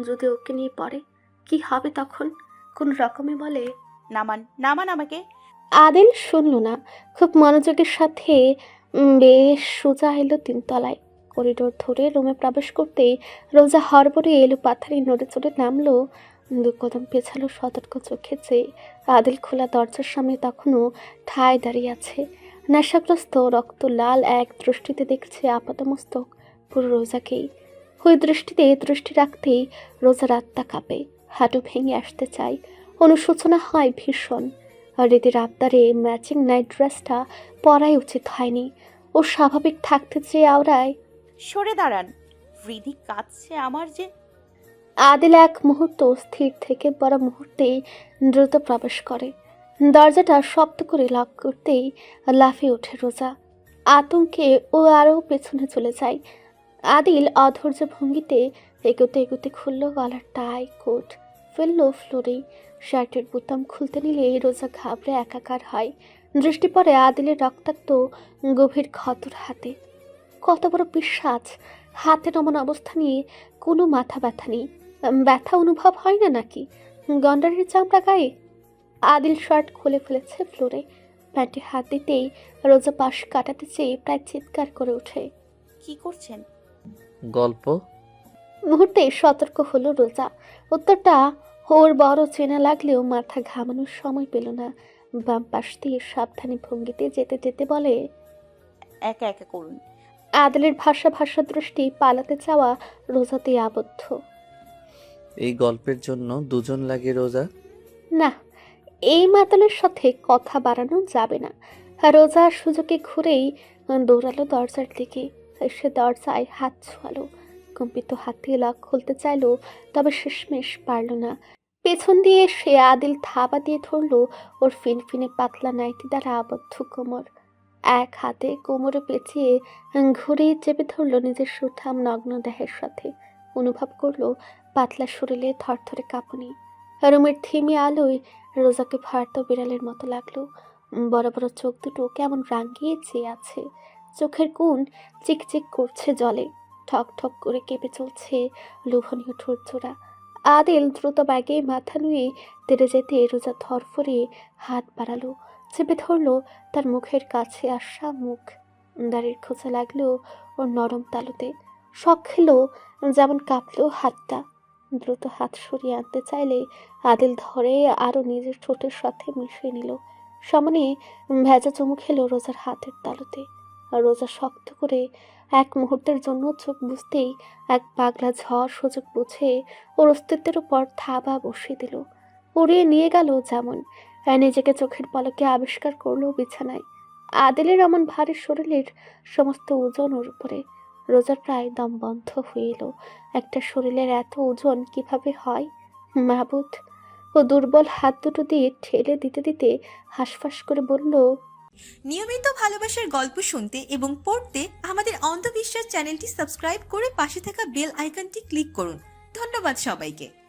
যদি ওকে নিয়ে পড়ে কি হবে তখন? কোন রকমে বলে, নামান নামান আমাকে। আদিল শুনল না। খুব মনোযোগের সাথে বেশ সোজা এলো 3 তলায়। করিডোর ধরে রুমে প্রবেশ করতেই রোজা হড়বড়ে এলো পাথারি নড়ে চড়ে নামলো। 2 কদম পেছালো সতর্ক চোখে চেয়ে। আদিল খোলা দরজার সামনে তখনও ঠায় দাঁড়িয়ে আছে। নেশাগ্রস্ত রক্ত লাল এক দৃষ্টিতে দেখছে আপাতমস্তক পুরো রোজাকেই। ওই দৃষ্টিতে দৃষ্টি রাখতেই রোজার আত্মা কাঁপে, হাঁটু ভেঙে আসতে চায়। অনুশোচনা হয় ভীষণ। হৃদের আবদারে ম্যাচিং নাইট ড্রেসটা পরাই উচিত হয়নি। ও স্বাভাবিক থাকতে চেয়ে আওড়ায়, সরে দাঁড়ান, হৃদি কাঁদছে আমার যে। আদিল এক মুহূর্ত স্থির থেকে বড় মুহূর্তেই দ্রুত প্রবেশ করে। দরজাটা শব্দ করে লক করতেই লাফিয়ে ওঠে রোজা। আতঙ্কে ও আরও পেছনে চলে যায়। আদিল অধৈর্য ভঙ্গিতে এগোতে এগোতে খুলল গলার টাই কোট, ফেললো ফ্লোরেই। শার্টের বোতাম খুলতে নিলে রোজা ঘাবড়ে একাকার হয়। দৃষ্টি পড়ে আদিলের রক্তাক্ত গভীর ক্ষতর হাতে। কত বড় বিশ্বাস! হাতে নমন অবস্থা নিয়ে কোনো মাথা ব্যথা নেই। ব্যথা অনুভব হয় না নাকি গন্ডারের চামড়া গায়ে? আদিল শার্ট খুলে ফেলেছে ফ্লোরে। প্যান্টে হাত দিতেই রোজা পাশ কাটাতে চেয়ে প্রায় চিৎকার করে ওঠে। কি করছেন? গল্প। মুহূর্তে সতর্ক হলো রোজা। উত্তরটা ওর বড় চেনা লাগলেও মাথা ঘামানোর সময় পেল না। বাম পাশ দিয়ে সাবধানে ভঙ্গিতে যেতে যেতে বলে, একা একা করুন। আদিলের ভাষা ভাষা দৃষ্টি পালাতে চাওয়া রোজাতে আবদ্ধ। এই গল্পের জন্য দুজন লাগে রোজা? না, এই মাতালের সাথে কথা বাড়ানো যাবে না। রোজা সুযোগে ঘুরেই দৌড়ালো দরজার দিকে। সে দরজায় হাত ছোঁয়ালো। কম্পিত হাতে লক খুলতে চাইলো, তবে শেষমেশ পারল না। পেছন দিয়ে সে আদিল থাবা দিয়ে ধরলো ওর ফিনফিনে পাতলা নাইটি দ্বারা আবদ্ধ কোমর। এক হাতে কোমরে পেঁচিয়ে ঘুরিয়ে চেপে ধরলো নিজের সুঠাম নগ্ন দেহের সাথে। অনুভব করলো পাতলা শরীরে থরথরে কাঁপুনি। রুমের থিমি আলোয় রোজাকে ভারত বিড়ালের মতো লাগলো। বড় বড় চোখ দুটো কেমন রাঙিয়ে চেয়ে আছে। চোখের কোণ চিকচিক করছে জলে। ঠক ঠক করে কেঁপে চলছে লোভনীয় ঠোঁটজোড়া। আদিল দ্রুত ব্যাগে মাথা নুয়ে তেড়ে যেতে রোজা ধরফরিয়ে হাত বাড়ালো, চেপে ধরলো তার মুখের কাছে আসা মুখ। দাড়ির খোঁচা লাগলো ওর নরম তালুতে। শখ খেলো যেমন কাঁপলো হাতটা। দ্রুত হাত সরিয়ে আনতে চাইলে আদিল ধরে আরও নিজের ঠোঁটের সাথে মিশিয়ে নিল। সামনে ভেজা চুমু খেলো রোজার হাতের তালুতে। আর রোজা শক্ত করে এক মুহূর্তের জন্য চোখ বুঝতেই এক পাগলা ঝড় সুযোগ বুঝে ওর অস্তিত্বের উপর থাবা বসিয়ে দিল। উড়িয়ে নিয়ে গেল যেমন। নিজেকে চোখের পলকে আবিষ্কার করলো বিছানায়। আদিলের এমন ভারী শরীরের সমস্ত ওজন ওর উপরে। রোজার প্রায় দম বন্ধ হয়ে এলো। একটা শরীরের এত ওজন কিভাবে হয়? মাহবুদ! ও দুর্বল হাত দুটো দিয়ে ঠেলে দিতে দিতে হাঁসফাঁস করে বলল, নিয়মিত ভালোবাসার গল্প শুনতে এবং পড়তে আমাদের অন্ধবিশ্বাস চ্যানেলটি সাবস্ক্রাইব করে পাশে থাকা বেল আইকনটি ক্লিক করুন। ধন্যবাদ সবাইকে।